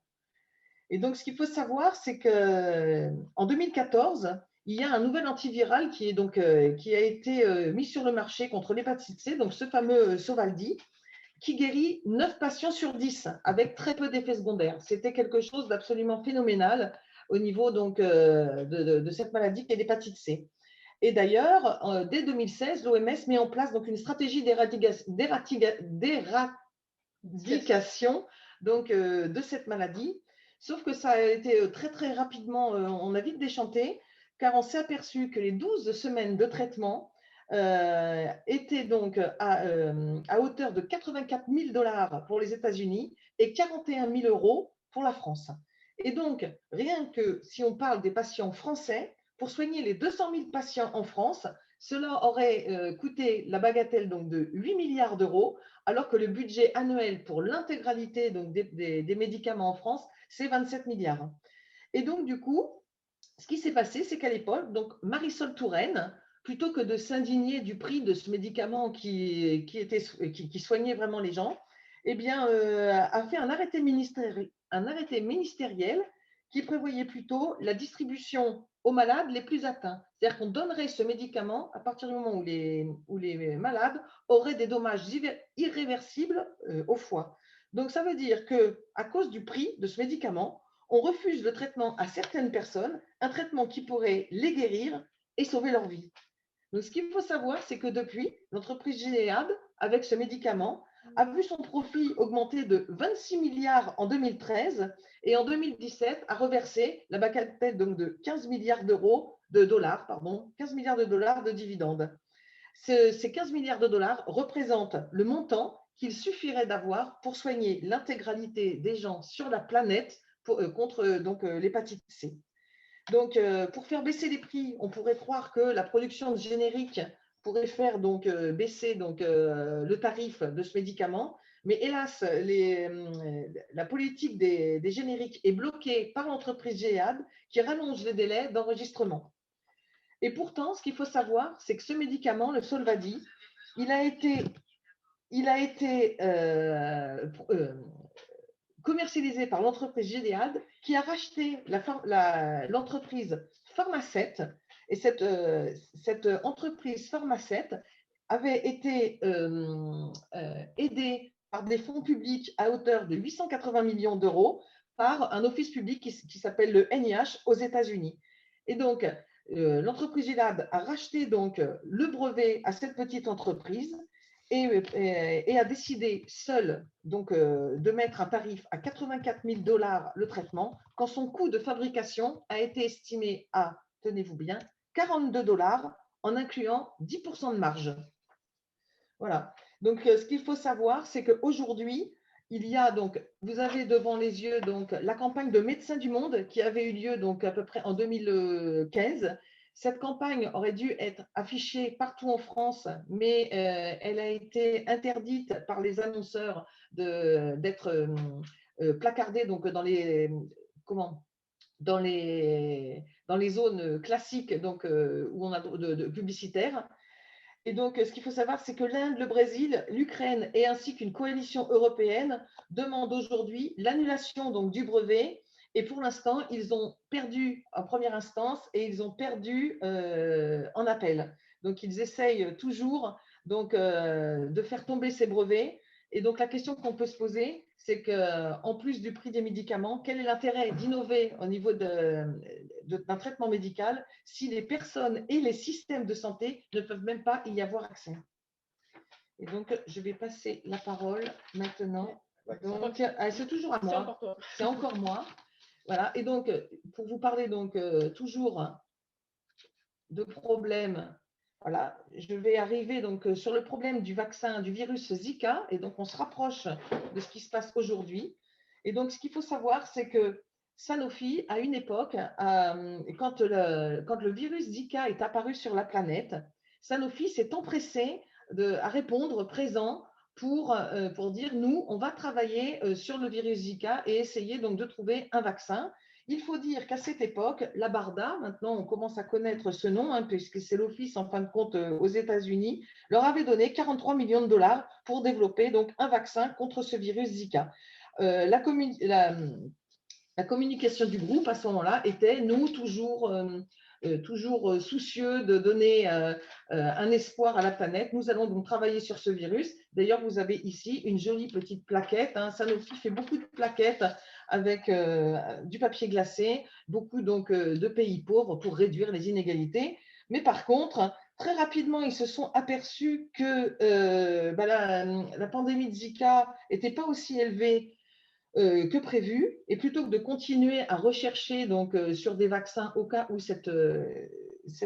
Et donc, ce qu'il faut savoir, c'est qu'en 2014, il y a un nouvel antiviral qui a été mis sur le marché contre l'hépatite C, donc ce fameux Sovaldi, qui guérit 9 patients sur 10 avec très peu d'effets secondaires. C'était quelque chose d'absolument phénoménal au niveau donc, de cette maladie qui est l'hépatite C. Et d'ailleurs, dès 2016, l'OMS met en place donc, une stratégie d'éradication donc, de cette maladie. Sauf que ça a été très, très rapidement, on a vite déchanté, car on s'est aperçu que les 12 semaines de traitement étaient donc à hauteur de 84 000 $ pour les États-Unis et 41 000 € pour la France. Et donc, rien que si on parle des patients français, pour soigner les 200 000 patients en France, cela aurait coûté la bagatelle donc, de 8 milliards d'euros, alors que le budget annuel pour l'intégralité des médicaments en France, c'est 27 milliards. Et donc, du coup, ce qui s'est passé, c'est qu'à l'époque, donc Marisol Touraine, plutôt que de s'indigner du prix de ce médicament qui soignait vraiment les gens, eh bien, a fait un arrêté ministériel qui prévoyait plutôt la distribution aux malades les plus atteints. C'est-à-dire qu'on donnerait ce médicament à partir du moment où les malades auraient des dommages irréversibles au foie. Donc, ça veut dire qu'à cause du prix de ce médicament, on refuse le traitement à certaines personnes, un traitement qui pourrait les guérir et sauver leur vie. Donc, ce qu'il faut savoir, c'est que depuis, l'entreprise Gilead, avec ce médicament, a vu son profit augmenter de 26 milliards en 2013 et en 2017 a reversé la bagatelle de 15 milliards de dollars de dividendes. Ces 15 milliards de dollars représentent le montant qu'il suffirait d'avoir pour soigner l'intégralité des gens sur la planète contre l'hépatite C. Donc, pour faire baisser les prix, on pourrait croire que la production de génériques pourrait faire baisser le tarif de ce médicament, Mais hélas, la politique des génériques est bloquée par l'entreprise Gilead qui rallonge les délais d'enregistrement. Et pourtant, ce qu'il faut savoir, c'est que ce médicament, le Solvadi, il a été commercialisé par l'entreprise Gilead qui a racheté l'entreprise Pharmacet. Et cette entreprise Pharmacet avait été aidée par des fonds publics à hauteur de 880 millions d'euros par un office public qui s'appelle le NIH aux États-Unis. Et donc, l'entreprise Gilead a racheté donc le brevet à cette petite entreprise et a décidé seule donc, de mettre un tarif à 84 000 $ le traitement, quand son coût de fabrication a été estimé à, tenez-vous bien, 42 $ en incluant 10% de marge. Voilà. Donc, ce qu'il faut savoir, c'est qu'aujourd'hui, il y a donc, vous avez devant les yeux donc la campagne de Médecins du Monde qui avait eu lieu donc à peu près en 2015. Cette campagne aurait dû être affichée partout en France, mais elle a été interdite par les annonceurs d'être placardée donc dans les zones classiques donc où on a de publicitaires. Et donc, ce qu'il faut savoir, c'est que l'Inde, le Brésil, l'Ukraine et ainsi qu'une coalition européenne demandent aujourd'hui l'annulation donc du brevet. Et pour l'instant, ils ont perdu en première instance et ils ont perdu en appel. Donc, ils essayent toujours donc, de faire tomber ces brevets. Et donc, la question qu'on peut se poser, c'est qu'en plus du prix des médicaments, quel est l'intérêt d'innover au niveau d'un traitement médical si les personnes et les systèmes de santé ne peuvent même pas y avoir accès? Et donc, je vais passer la parole maintenant. Donc, c'est toujours à moi. C'est encore moi. Voilà. Et donc, pour vous parler donc toujours de problèmes. Voilà, je vais arriver donc sur le problème du vaccin du virus Zika, et donc on se rapproche de ce qui se passe aujourd'hui. Et donc, ce qu'il faut savoir, c'est que Sanofi, à une époque, quand le virus Zika est apparu sur la planète, Sanofi s'est empressé à répondre présent pour dire, nous, on va travailler sur le virus Zika et essayer donc de trouver un vaccin. Il faut dire qu'à cette époque, la BARDA, maintenant on commence à connaître ce nom, puisque c'est l'office en fin de compte aux États-Unis, leur avait donné 43 millions de dollars pour développer donc un vaccin contre ce virus Zika. La communication du groupe à ce moment-là était, nous, toujours soucieux de donner un espoir à la planète. Nous allons donc travailler sur ce virus. D'ailleurs, vous avez ici une jolie petite plaquette. Sanofi fait beaucoup de plaquettes avec du papier glacé, beaucoup donc de pays pauvres pour réduire les inégalités. Mais par contre, très rapidement, ils se sont aperçus que la pandémie de Zika n'était pas aussi élevée que prévu, et plutôt que de continuer à rechercher donc, sur des vaccins au cas où cette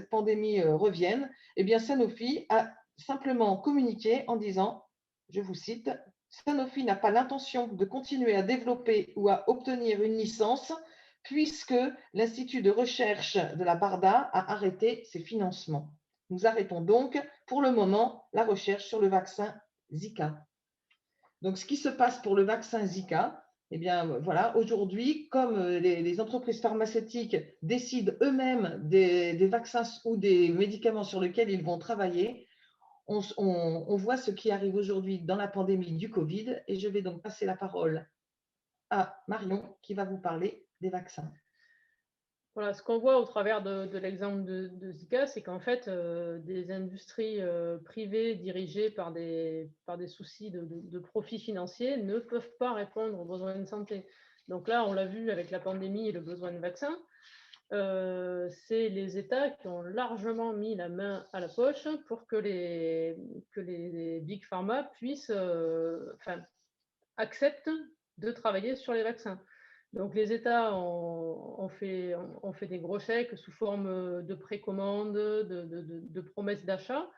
pandémie revienne, eh bien Sanofi a simplement communiqué en disant, je vous cite, Sanofi n'a pas l'intention de continuer à développer ou à obtenir une licence puisque l'Institut de recherche de la BARDA a arrêté ses financements. Nous arrêtons donc pour le moment la recherche sur le vaccin Zika. Donc, ce qui se passe pour le vaccin Zika, eh bien, voilà, aujourd'hui, comme les entreprises pharmaceutiques décident eux-mêmes des vaccins ou des médicaments sur lesquels ils vont travailler, on voit ce qui arrive aujourd'hui dans la pandémie du Covid. Et je vais donc passer la parole à Marion qui va vous parler des vaccins. Voilà, ce qu'on voit au travers de l'exemple de Zika, c'est qu'en fait, des industries privées dirigées par des soucis de profit financier ne peuvent pas répondre aux besoins de santé. Donc là, on l'a vu avec la pandémie et le besoin de vaccins, c'est les États qui ont largement mis la main à la poche pour que les Big Pharma puissent, acceptent de travailler sur les vaccins. Donc les États ont fait des gros chèques sous forme de précommande, de promesses d'achat,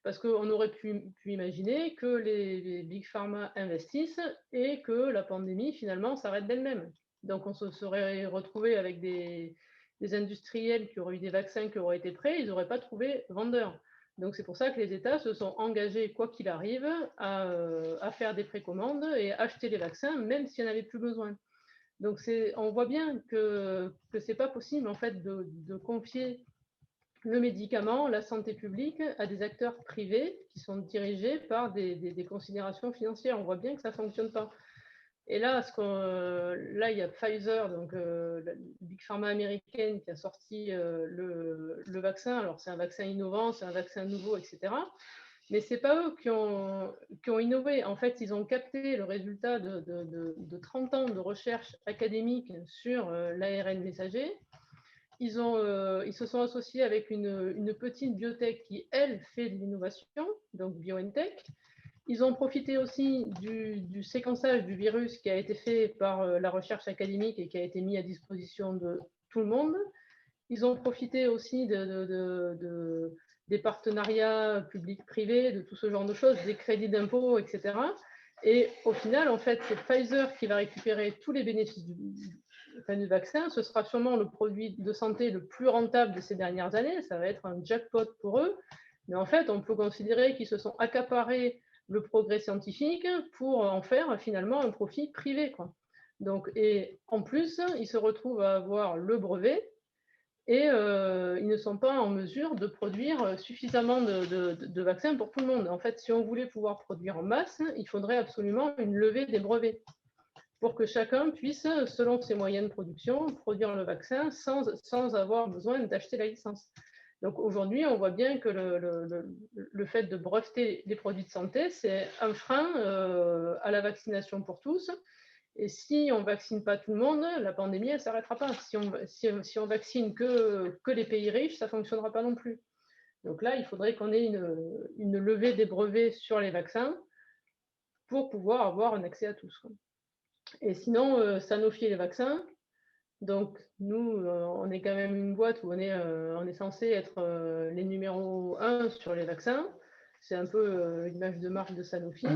parce qu'on aurait pu imaginer que les Big Pharma investissent et que la pandémie finalement s'arrête d'elle-même. Donc on se serait retrouvé avec des industriels qui auraient eu des vaccins qui auraient été prêts, ils n'auraient pas trouvé vendeurs. Donc, c'est pour ça que les États se sont engagés, quoi qu'il arrive, à faire des précommandes et acheter les vaccins, même s'il n'y en avait plus besoin. Donc, on voit bien que ce n'est pas possible, en fait, de confier le médicament, la santé publique, à des acteurs privés qui sont dirigés par des considérations financières. On voit bien que ça ne fonctionne pas. Et là, là, il y a Pfizer, donc la Big Pharma américaine, qui a sorti le vaccin. Alors, c'est un vaccin innovant, c'est un vaccin nouveau, etc. Mais ce n'est pas eux qui ont innové. En fait, ils ont capté le résultat de 30 ans de recherche académique sur l'ARN messager. Ils se sont associés avec une petite biotech qui, elle, fait de l'innovation, donc BioNTech. Ils ont profité aussi du séquençage du virus qui a été fait par la recherche académique et qui a été mis à disposition de tout le monde. Ils ont profité aussi des partenariats publics-privés, de tout ce genre de choses, des crédits d'impôt, etc. Et au final, en fait, c'est Pfizer qui va récupérer tous les bénéfices du vaccin. Ce sera sûrement le produit de santé le plus rentable de ces dernières années. Ça va être un jackpot pour eux. Mais en fait, on peut considérer qu'ils se sont accaparés le progrès scientifique pour en faire finalement un profit privé, quoi. Donc, et en plus, ils se retrouvent à avoir le brevet et ils ne sont pas en mesure de produire suffisamment de vaccins pour tout le monde. En fait, si on voulait pouvoir produire en masse, il faudrait absolument une levée des brevets pour que chacun puisse, selon ses moyens de production, produire le vaccin sans avoir besoin d'acheter la licence. Donc aujourd'hui, on voit bien que le fait de breveter les produits de santé, c'est un frein à la vaccination pour tous. Et si on ne vaccine pas tout le monde, la pandémie, elle ne s'arrêtera pas. Si on vaccine que les pays riches, ça ne fonctionnera pas non plus. Donc là, il faudrait qu'on ait une levée des brevets sur les vaccins pour pouvoir avoir un accès à tous. Et sinon, Sanofi et les vaccins. Donc, nous, on est quand même une boîte où on est censé être les numéros 1 sur les vaccins. C'est un peu l'image de marque de Sanofi.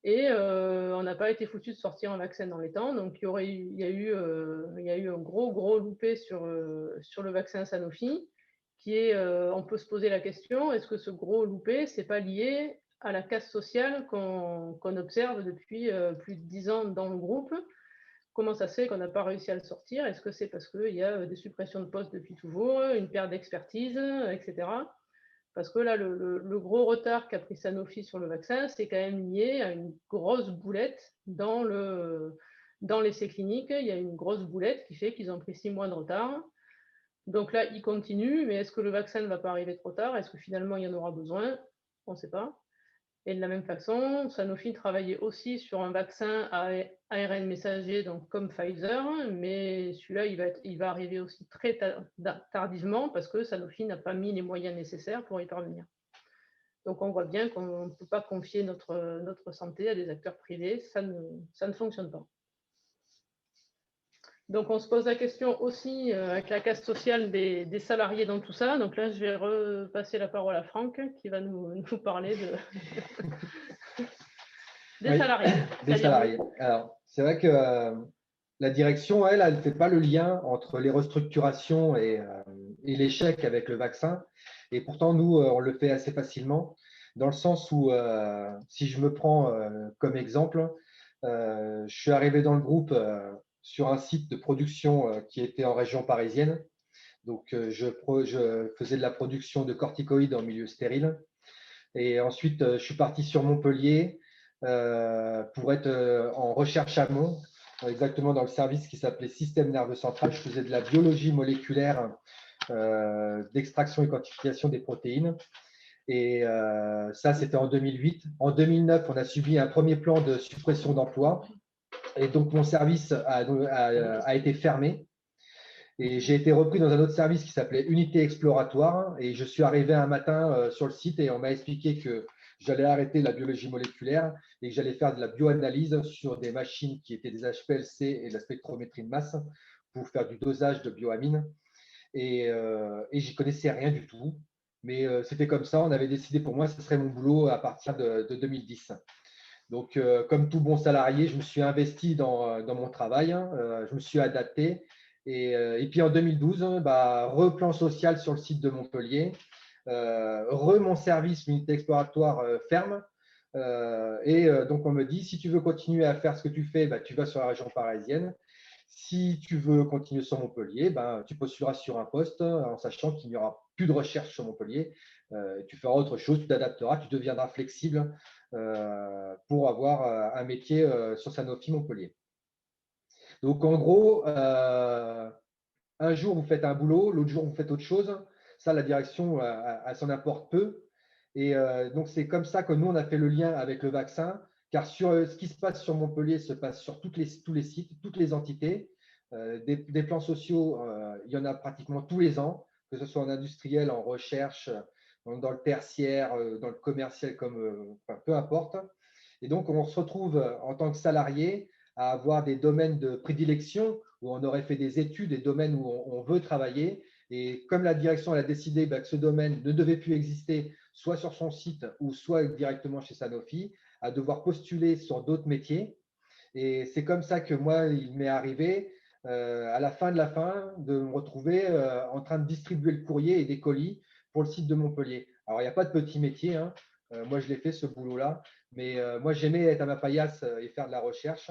Et on n'a pas été foutu de sortir un vaccin dans les temps. Donc, il y a eu un gros loupé sur le vaccin Sanofi, on peut se poser la question, est-ce que ce gros loupé, c'est pas lié à la casse sociale qu'on observe depuis plus de 10 ans dans le groupe? Comment ça se fait qu'on n'a pas réussi à le sortir? Est-ce que c'est parce qu'il y a des suppressions de postes depuis toujours, une perte d'expertise, etc. Parce que là, le gros retard qu'a pris Sanofi sur le vaccin, c'est quand même lié à une grosse boulette dans l'essai clinique. Il y a une grosse boulette qui fait qu'ils ont pris 6 mois de retard. Donc là, ils continuent, mais est-ce que le vaccin ne va pas arriver trop tard? Est-ce que finalement, il y en aura besoin? On ne sait pas. Et de la même façon, Sanofi travaillait aussi sur un vaccin à ARN messager, donc comme Pfizer, mais celui-là, il va arriver aussi très tardivement parce que Sanofi n'a pas mis les moyens nécessaires pour y parvenir. Donc on voit bien qu'on ne peut pas confier notre santé à des acteurs privés, ça ne fonctionne pas. Donc on se pose la question aussi avec la casse sociale des salariés dans tout ça. Donc là, je vais repasser la parole à Franck qui va nous parler des salariés. Des salariés. Alors, c'est vrai que la direction, elle ne fait pas le lien entre les restructurations et l'échec avec le vaccin. Et pourtant, nous, on le fait assez facilement, dans le sens où, si je me prends comme exemple, je suis arrivé dans le groupe sur un site de production qui était en région parisienne. Donc, je faisais de la production de corticoïdes en milieu stérile. Et ensuite, je suis parti sur Montpellier pour être en recherche amont, exactement dans le service qui s'appelait Système nerveux central. Je faisais de la biologie moléculaire d'extraction et quantification des protéines. Et ça, c'était en 2008. En 2009, on a subi un premier plan de suppression d'emplois. Et donc, mon service a été fermé. Et j'ai été repris dans un autre service qui s'appelait Unité exploratoire. Et je suis arrivé un matin sur le site et on m'a expliqué que j'allais arrêter la biologie moléculaire et que j'allais faire de la bioanalyse sur des machines qui étaient des HPLC et de la spectrométrie de masse pour faire du dosage de bioamine. Et j'y connaissais rien du tout. Mais c'était comme ça. On avait décidé pour moi que ce serait mon boulot à partir de 2010. Donc, comme tout bon salarié, je me suis investi dans mon travail, je me suis adapté. Et puis en 2012, replan social sur le site de Montpellier. mon service, l'unité exploratoire ferme. Donc, on me dit, si tu veux continuer à faire ce que tu fais, tu vas sur la région parisienne. Si tu veux continuer sur Montpellier, tu postuleras sur un poste en sachant qu'il n'y aura plus de recherche sur Montpellier. Tu feras autre chose, tu t'adapteras, tu deviendras flexible pour avoir un métier sur Sanofi Montpellier. Donc, en gros, un jour, vous faites un boulot, l'autre jour, vous faites autre chose. Ça, la direction, elle s'en importe peu. Et donc, c'est comme ça que nous, on a fait le lien avec le vaccin, car ce qui se passe sur Montpellier se passe sur tous les sites, toutes les entités. Des plans sociaux, il y en a pratiquement tous les ans, que ce soit en industriel, en recherche, dans le tertiaire, dans le commercial, peu importe. Et donc, on se retrouve en tant que salarié à avoir des domaines de prédilection où on aurait fait des études, des domaines où on veut travailler. Et comme la direction a décidé que ce domaine ne devait plus exister, soit sur son site ou soit directement chez Sanofi, à devoir postuler sur d'autres métiers. Et c'est comme ça que moi, il m'est arrivé à la fin de me retrouver en train de distribuer le courrier et des colis pour le site de Montpellier. Alors, il n'y a pas de petit métier, hein. Moi, je l'ai fait ce boulot-là, mais moi, j'aimais être à ma paillasse et faire de la recherche.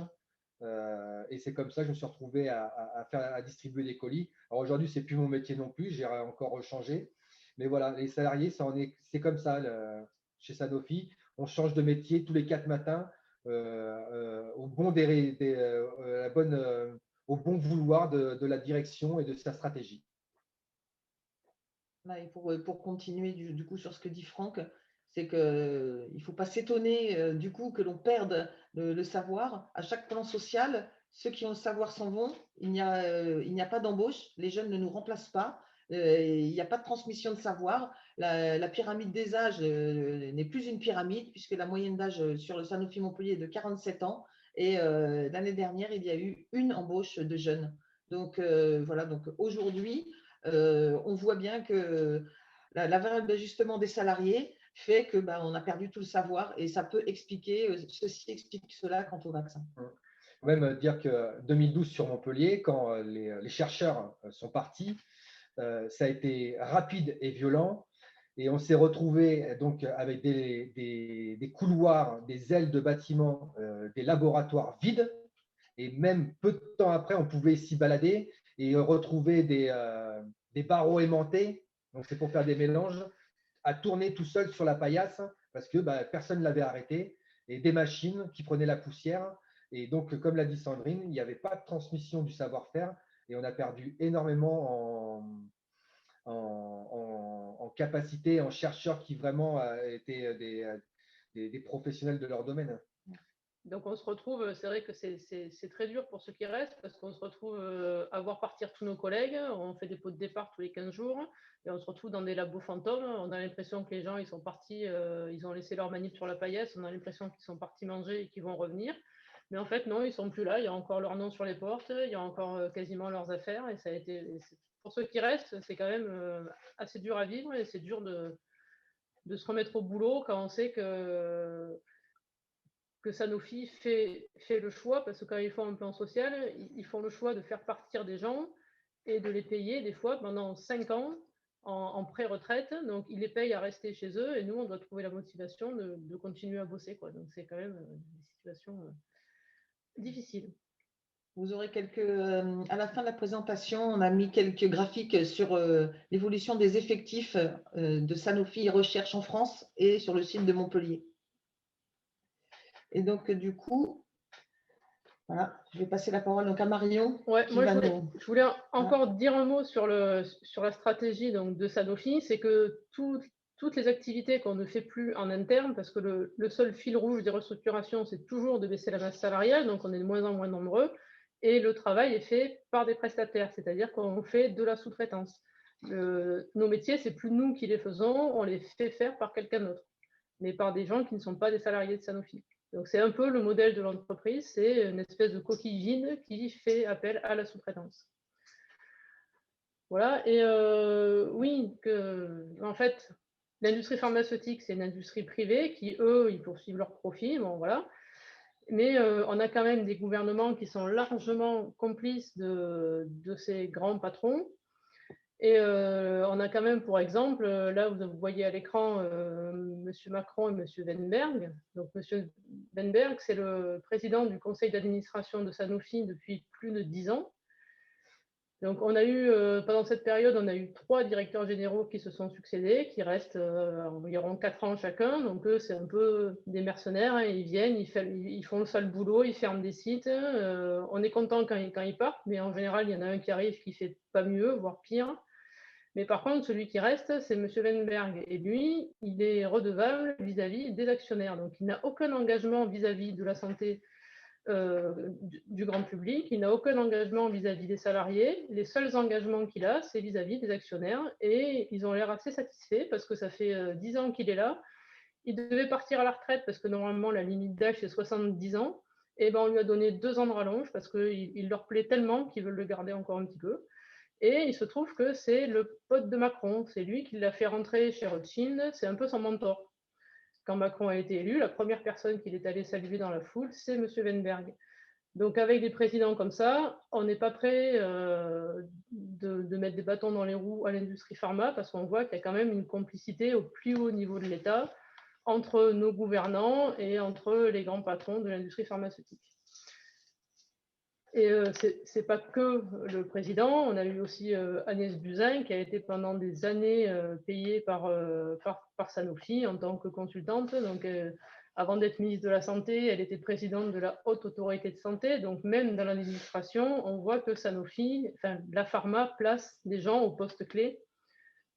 Et c'est comme ça que je me suis retrouvé à distribuer des colis. Alors aujourd'hui, ce n'est plus mon métier non plus, j'ai encore changé. Mais voilà, les salariés, c'est comme ça chez Sanofi. On change de métier tous les 4 matins au bon vouloir de la direction et de sa stratégie. Et pour continuer du coup sur ce que dit Franck, c'est qu'il ne faut pas s'étonner du coup que l'on perde le savoir. À chaque plan social, ceux qui ont le savoir s'en vont. Il n'y a pas d'embauche. Les jeunes ne nous remplacent pas. Il n'y a pas de transmission de savoir. La pyramide des âges n'est plus une pyramide puisque la moyenne d'âge sur le Sanofi Montpellier est de 47 ans. Et l'année dernière, il y a eu une embauche de jeunes. Donc voilà, donc aujourd'hui, on voit bien que la variable d'ajustement des salariés fait que on a perdu tout le savoir et ça peut expliquer, ceci explique cela quant au vaccin. On peut même dire que 2012 sur Montpellier, quand les chercheurs sont partis, ça a été rapide et violent. Et on s'est retrouvé donc avec des couloirs, des ailes de bâtiments, des laboratoires vides. Et même peu de temps après, on pouvait s'y balader et retrouver des barreaux aimantés. Donc, c'est pour faire des mélanges, à tourner tout seul sur la paillasse parce que personne ne l'avait arrêté. Et des machines qui prenaient la poussière. Et donc, comme l'a dit Sandrine, il n'y avait pas de transmission du savoir-faire et on a perdu énormément en capacité, en chercheurs qui vraiment étaient des professionnels de leur domaine. Donc on se retrouve, c'est vrai que c'est très dur pour ceux qui restent parce qu'on se retrouve à voir partir tous nos collègues, on fait des pots de départ tous les 15 jours et on se retrouve dans des labos fantômes, on a l'impression que les gens ils sont partis, ils ont laissé leur manip sur la paillasse, on a l'impression qu'ils sont partis manger et qu'ils vont revenir, mais en fait non, ils sont plus là, il y a encore leur nom sur les portes, il y a encore quasiment leurs affaires et ça a été, pour ceux qui restent, c'est quand même assez dur à vivre et c'est dur de se remettre au boulot quand on sait que Sanofi fait le choix, parce que quand ils font un plan social, ils font le choix de faire partir des gens et de les payer des fois pendant 5 ans en pré-retraite. Donc, ils les payent à rester chez eux et nous, on doit trouver la motivation de continuer à bosser, quoi. Donc, c'est quand même une situation difficile. Vous aurez à la fin de la présentation, on a mis quelques graphiques sur l'évolution des effectifs de Sanofi Recherche en France et sur le site de Montpellier. Et donc, du coup, voilà, je vais passer la parole donc à Marion. Ouais, moi, je voulais encore dire un mot sur la stratégie donc, de Sanofi, c'est que toutes les activités qu'on ne fait plus en interne, parce que le seul fil rouge des restructurations, c'est toujours de baisser la masse salariale, donc on est de moins en moins nombreux, et le travail est fait par des prestataires, c'est-à-dire qu'on fait de la sous-traitance. Nos métiers, c'est plus nous qui les faisons, on les fait faire par quelqu'un d'autre, mais par des gens qui ne sont pas des salariés de Sanofi. Donc, c'est un peu le modèle de l'entreprise, c'est une espèce de coquille vide qui fait appel à la sous-traitance. Voilà, et oui, en fait, l'industrie pharmaceutique, c'est une industrie privée qui, eux, ils poursuivent leurs profits, bon, voilà. Mais on a quand même des gouvernements qui sont largement complices de ces grands patrons. Et on a quand même, pour exemple, là vous voyez à l'écran M. Macron et M. Weinberg. Donc M. Weinberg, c'est le président du conseil d'administration de Sanofi depuis plus de 10 ans. Donc on a eu, pendant cette période, on a eu 3 directeurs généraux qui se sont succédés, qui restent environ 4 ans chacun. Donc eux, c'est un peu des mercenaires, hein. Ils viennent, ils font le sale boulot, ils ferment des sites. On est content quand ils partent, mais en général, il y en a un qui arrive qui fait pas mieux, voire pire. Mais par contre, celui qui reste, c'est M. Weinberg. Et lui, il est redevable vis-à-vis des actionnaires. Donc, il n'a aucun engagement vis-à-vis de la santé du grand public. Il n'a aucun engagement vis-à-vis des salariés. Les seuls engagements qu'il a, c'est vis-à-vis des actionnaires. Et ils ont l'air assez satisfaits parce que ça fait 10 ans qu'il est là. Il devait partir à la retraite parce que normalement, la limite d'âge, c'est 70 ans. Et ben, on lui a donné 2 ans de rallonge parce qu'il leur plaît tellement qu'ils veulent le garder encore un petit peu. Et il se trouve que c'est le pote de Macron. C'est lui qui l'a fait rentrer chez Rothschild. C'est un peu son mentor. Quand Macron a été élu, la première personne qu'il est allé saluer dans la foule, c'est M. Weinberg. Donc avec des présidents comme ça, on n'est pas prêt de mettre des bâtons dans les roues à l'industrie pharma parce qu'on voit qu'il y a quand même une complicité au plus haut niveau de l'État entre nos gouvernants et entre les grands patrons de l'industrie pharmaceutique. Et ce n'est pas que le président, on a eu aussi Agnès Buzyn qui a été pendant des années payée par Sanofi en tant que consultante. Donc, avant d'être ministre de la Santé, elle était présidente de la Haute Autorité de Santé. Donc, même dans l'administration, on voit que Sanofi, enfin, la pharma place des gens au poste clé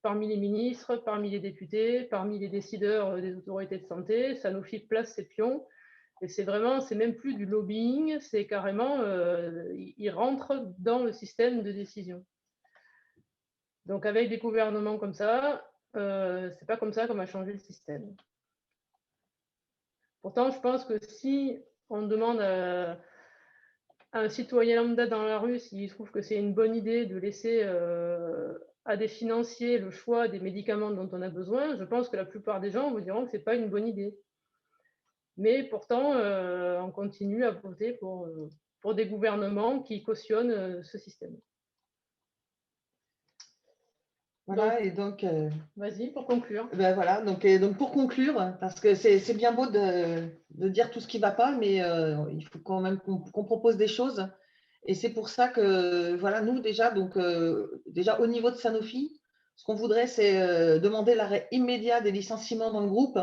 parmi les ministres, parmi les députés, parmi les décideurs des autorités de santé. Sanofi place ses pions. Et c'est même plus du lobbying, c'est carrément, ils rentrent dans le système de décision. Donc avec des gouvernements comme ça, c'est pas comme ça qu'on va changer le système. Pourtant, je pense que si on demande à un citoyen lambda dans la rue s'il trouve que c'est une bonne idée de laisser à des financiers le choix des médicaments dont on a besoin, je pense que la plupart des gens vous diront que c'est pas une bonne idée. Mais pourtant, on continue à voter pour des gouvernements qui cautionnent ce système. Voilà, et donc. Vas-y, pour conclure. Ben voilà, donc pour conclure, parce que c'est bien beau de dire tout ce qui ne va pas, mais il faut quand même qu'on propose des choses. Et c'est pour ça que, voilà, nous, déjà, déjà au niveau de Sanofi, ce qu'on voudrait, c'est demander l'arrêt immédiat des licenciements dans le groupe,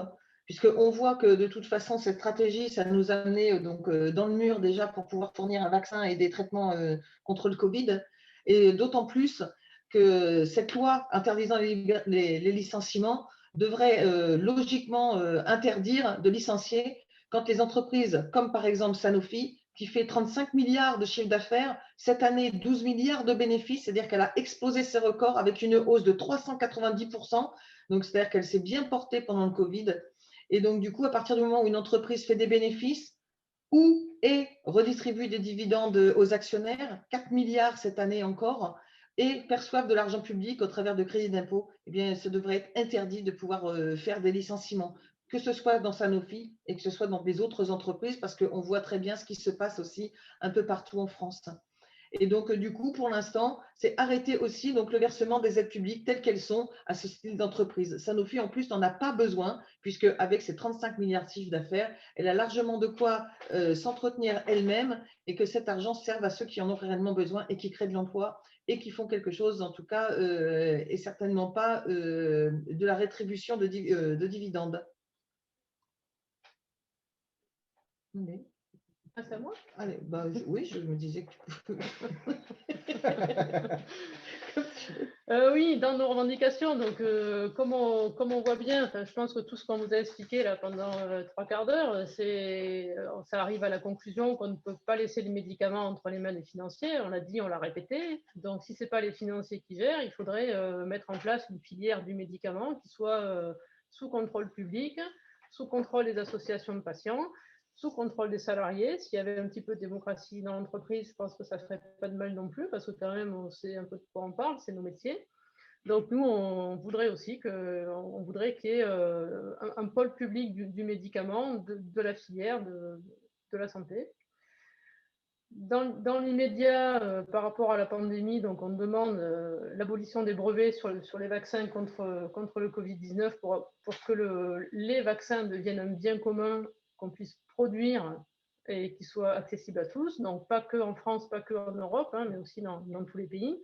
puisqu'on voit que de toute façon, cette stratégie, ça nous a amené dans le mur déjà pour pouvoir fournir un vaccin et des traitements contre le Covid. Et d'autant plus que cette loi interdisant les licenciements devrait logiquement interdire de licencier quand les entreprises, comme par exemple Sanofi, qui fait 35 milliards de chiffre d'affaires, cette année 12 milliards de bénéfices, c'est-à-dire qu'elle a explosé ses records avec une hausse de 390%, donc c'est-à-dire qu'elle s'est bien portée pendant le Covid. Et donc du coup, à partir du moment où une entreprise fait des bénéfices ou et redistribue des dividendes aux actionnaires, 4 milliards cette année encore, et perçoivent de l'argent public au travers de crédits d'impôt, eh bien, ça devrait être interdit de pouvoir faire des licenciements, que ce soit dans Sanofi et que ce soit dans les autres entreprises, parce qu'on voit très bien ce qui se passe aussi un peu partout en France. Et donc, du coup, pour l'instant, c'est arrêter aussi donc, le versement des aides publiques telles qu'elles sont à ce style d'entreprise. Sanofi, en plus, n'en a pas besoin, puisque avec ses 35 milliards de chiffres d'affaires, elle a largement de quoi s'entretenir elle-même et que cet argent serve à ceux qui en ont réellement besoin et qui créent de l'emploi et qui font quelque chose, en tout cas, et certainement pas de la rétribution de dividendes. Oui. Ah, c'est à moi? Allez, bah, oui, je me disais que tu pouvais. Oui, dans nos revendications, donc comme on voit bien, je pense que tout ce qu'on vous a expliqué là pendant 3 quarts d'heure, ça arrive à la conclusion qu'on ne peut pas laisser les médicaments entre les mains des financiers. On l'a dit, on l'a répété. Donc si ce n'est pas les financiers qui gèrent, il faudrait mettre en place une filière du médicament qui soit sous contrôle public, sous contrôle des associations de patients, sous contrôle des salariés. S'il y avait un petit peu de démocratie dans l'entreprise, je pense que ça ne ferait pas de mal non plus, parce que quand même, on sait un peu de quoi on parle, c'est nos métiers. Donc nous, on voudrait aussi qu'il y ait un pôle public du médicament, de la filière de la santé. Dans l'immédiat, par rapport à la pandémie, donc on demande l'abolition des brevets sur les vaccins contre le Covid-19 pour que les vaccins deviennent un bien commun qu'on puisse produire et qui soit accessible à tous, donc pas que en France, pas que en Europe, hein, mais aussi dans tous les pays.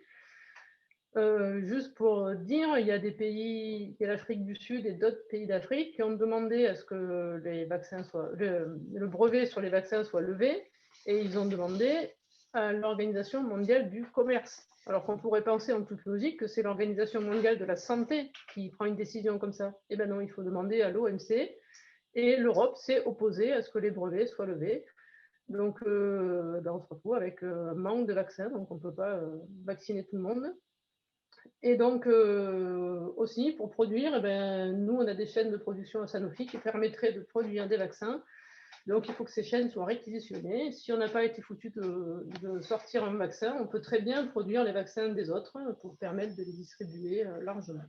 Juste pour dire, il y a des pays, il y a l'Afrique du Sud et d'autres pays d'Afrique qui ont demandé à ce que les vaccins le brevet sur les vaccins soit levé, et ils ont demandé à l'Organisation mondiale du commerce. Alors qu'on pourrait penser en toute logique que c'est l'Organisation mondiale de la santé qui prend une décision comme ça. Eh bien non, il faut demander à l'OMC, et l'Europe s'est opposée à ce que les brevets soient levés. Donc, on se retrouve avec un manque de vaccins, donc on ne peut pas vacciner tout le monde. Et donc, aussi, pour produire, eh ben, nous, on a des chaînes de production à Sanofi qui permettraient de produire des vaccins. Donc, il faut que ces chaînes soient réquisitionnées. Si on n'a pas été foutu de sortir un vaccin, on peut très bien produire les vaccins des autres pour permettre de les distribuer largement.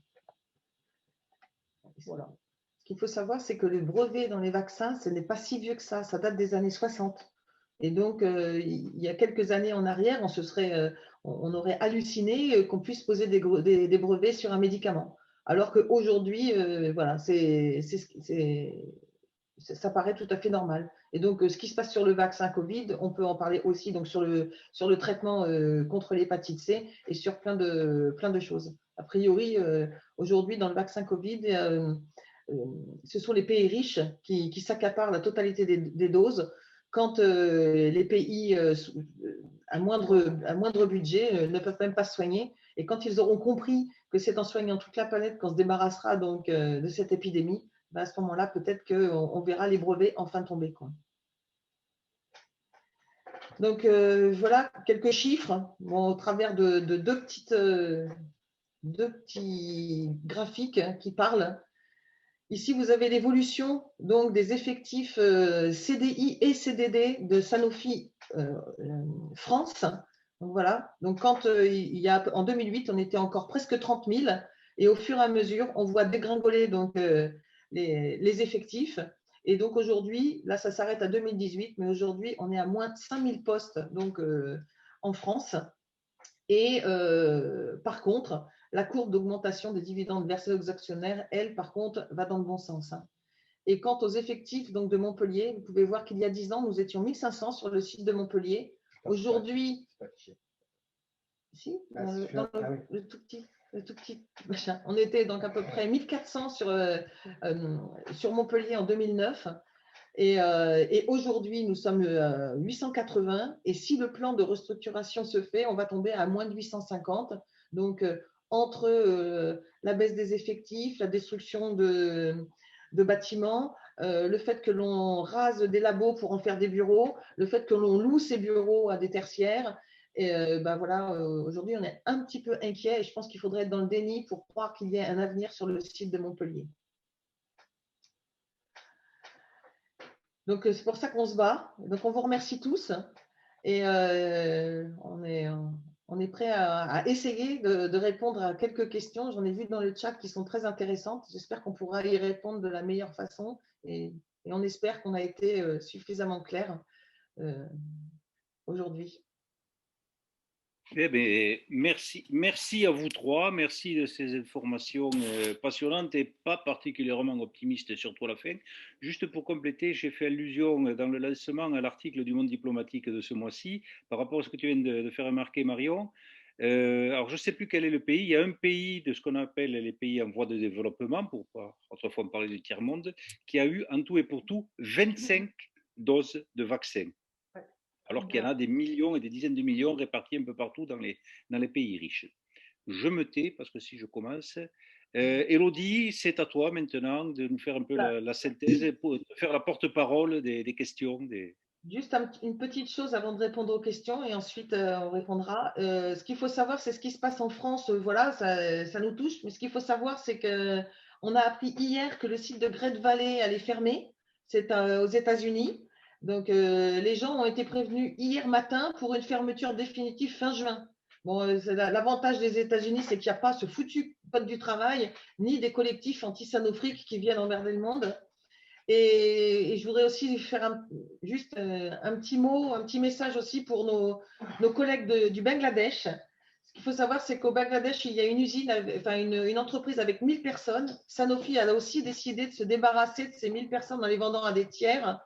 Voilà. Ce qu'il faut savoir, c'est que les brevets dans les vaccins, ce n'est pas si vieux que ça. Ça date des années 60. Et donc, il y a quelques années en arrière, on aurait halluciné qu'on puisse poser des brevets sur un médicament. Alors qu'aujourd'hui, voilà, ça paraît tout à fait normal. Et donc, ce qui se passe sur le vaccin Covid, on peut en parler aussi donc sur le traitement contre l'hépatite C et sur plein de choses. A priori, aujourd'hui, dans le vaccin Covid, ce sont les pays riches qui s'accaparent la totalité des doses, quand les pays à moindre budget ne peuvent même pas se soigner. Et quand ils auront compris que c'est en soignant toute la planète qu'on se débarrassera donc de cette épidémie, ben à ce moment-là, peut-être qu'on verra les brevets enfin tomber, quoi. Donc voilà quelques chiffres, bon, au travers de deux petits graphiques qui parlent. Ici, vous avez l'évolution donc des effectifs CDI et CDD de Sanofi France. Donc voilà. Donc quand en 2008, on était encore presque 30 000, et au fur et à mesure, on voit dégringoler donc les effectifs. Et donc aujourd'hui, là, ça s'arrête à 2018, mais aujourd'hui, on est à moins de 5 000 postes donc en France. Et par contre, la courbe d'augmentation des dividendes versés aux actionnaires, elle, par contre, va dans le bon sens. Et quant aux effectifs donc, de Montpellier, vous pouvez voir qu'il y a 10 ans, nous étions 1500 sur le site de Montpellier. Aujourd'hui, si, le tout petit machin. On était donc à peu près 1400 sur Montpellier en 2009. Et aujourd'hui, nous sommes 880. Et si le plan de restructuration se fait, on va tomber à moins de 850. Donc, entre la baisse des effectifs, la destruction de bâtiments, le fait que l'on rase des labos pour en faire des bureaux, le fait que l'on loue ces bureaux à des tertiaires, et ben voilà, aujourd'hui, on est un petit peu inquiet, et je pense qu'il faudrait être dans le déni pour croire qu'il y ait un avenir sur le site de Montpellier. Donc, c'est pour ça qu'on se bat. Donc, on vous remercie tous, et on est prêt à essayer de répondre à quelques questions. J'en ai vu dans le chat qui sont très intéressantes. J'espère qu'on pourra y répondre de la meilleure façon, et on espère qu'on a été suffisamment clair aujourd'hui. Eh bien, merci à vous trois, merci de ces informations passionnantes et pas particulièrement optimistes, surtout à la fin. Juste pour compléter, j'ai fait allusion dans le lancement à l'article du Monde diplomatique de ce mois-ci par rapport à ce que tu viens de faire remarquer, Marion. Alors, je ne sais plus quel est le pays. Il y a un pays de ce qu'on appelle les pays en voie de développement, pour pas autrefois on parlait du tiers-monde, qui a eu en tout et pour tout 25 doses de vaccins, alors qu'il y en a des millions et des dizaines de millions répartis un peu partout dans les pays riches. Je me tais parce que si je commence, Élodie, c'est à toi maintenant de nous faire un peu la synthèse, pour faire la porte-parole des questions. Juste une petite chose avant de répondre aux questions, et ensuite on répondra. Ce qu'il faut savoir, c'est ce qui se passe en France. Voilà, ça nous touche. Mais ce qu'il faut savoir, c'est qu'on a appris hier que le site de Great Valley allait fermer. C'est aux États-Unis. Donc, les gens ont été prévenus hier matin pour une fermeture définitive fin juin. Bon, l'avantage des États-Unis, c'est qu'il n'y a pas ce foutu code du travail, ni des collectifs anti-sanofriques qui viennent emmerder le monde. Et je voudrais aussi faire juste un petit mot, un petit message aussi pour nos collègues du Bangladesh. Ce qu'il faut savoir, c'est qu'au Bangladesh, il y a une usine, enfin une entreprise avec 1000 personnes. Sanofi a aussi décidé de se débarrasser de ces 1000 personnes en les vendant à des tiers.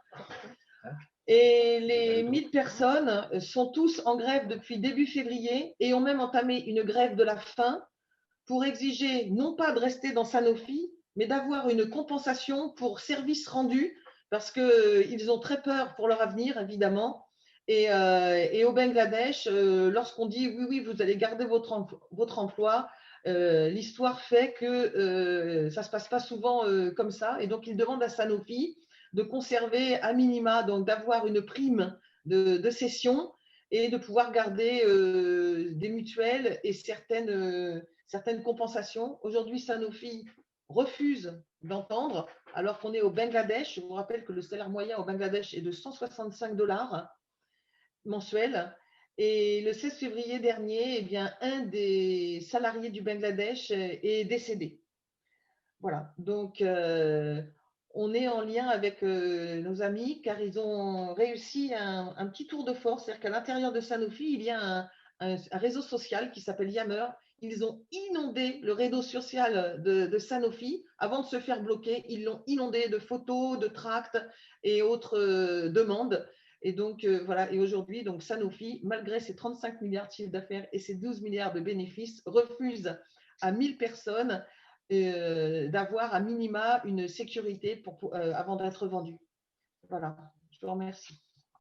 Et les 1000 personnes sont tous en grève depuis début février et ont même entamé une grève de la faim pour exiger non pas de rester dans Sanofi, mais d'avoir une compensation pour services rendus, parce qu'ils ont très peur pour leur avenir, évidemment. Et au Bangladesh, lorsqu'on dit oui, oui, vous allez garder votre emploi, l'histoire fait que ça ne se passe pas souvent comme ça. Et donc, ils demandent à Sanofi de conserver à minima, donc d'avoir une prime de cession et de pouvoir garder des mutuelles et certaines compensations. Aujourd'hui, Sanofi refuse d'entendre, alors qu'on est au Bangladesh. Je vous rappelle que le salaire moyen au Bangladesh est de 165 $ mensuels. Et le 16 février dernier, eh bien, un des salariés du Bangladesh est décédé. Voilà, donc on est en lien avec nos amis car ils ont réussi un petit tour de force, c'est-à-dire qu'à l'intérieur de Sanofi, il y a un réseau social qui s'appelle Yammer. Ils ont inondé le réseau social de Sanofi avant de se faire bloquer. Ils l'ont inondé de photos, de tracts et autres demandes. Et donc, voilà, et aujourd'hui, donc Sanofi, malgré ses 35 milliards de chiffre d'affaires et ses 12 milliards de bénéfices, refuse à 1000 personnes d'avoir à minima une sécurité avant d'être vendu. Voilà, je vous remercie.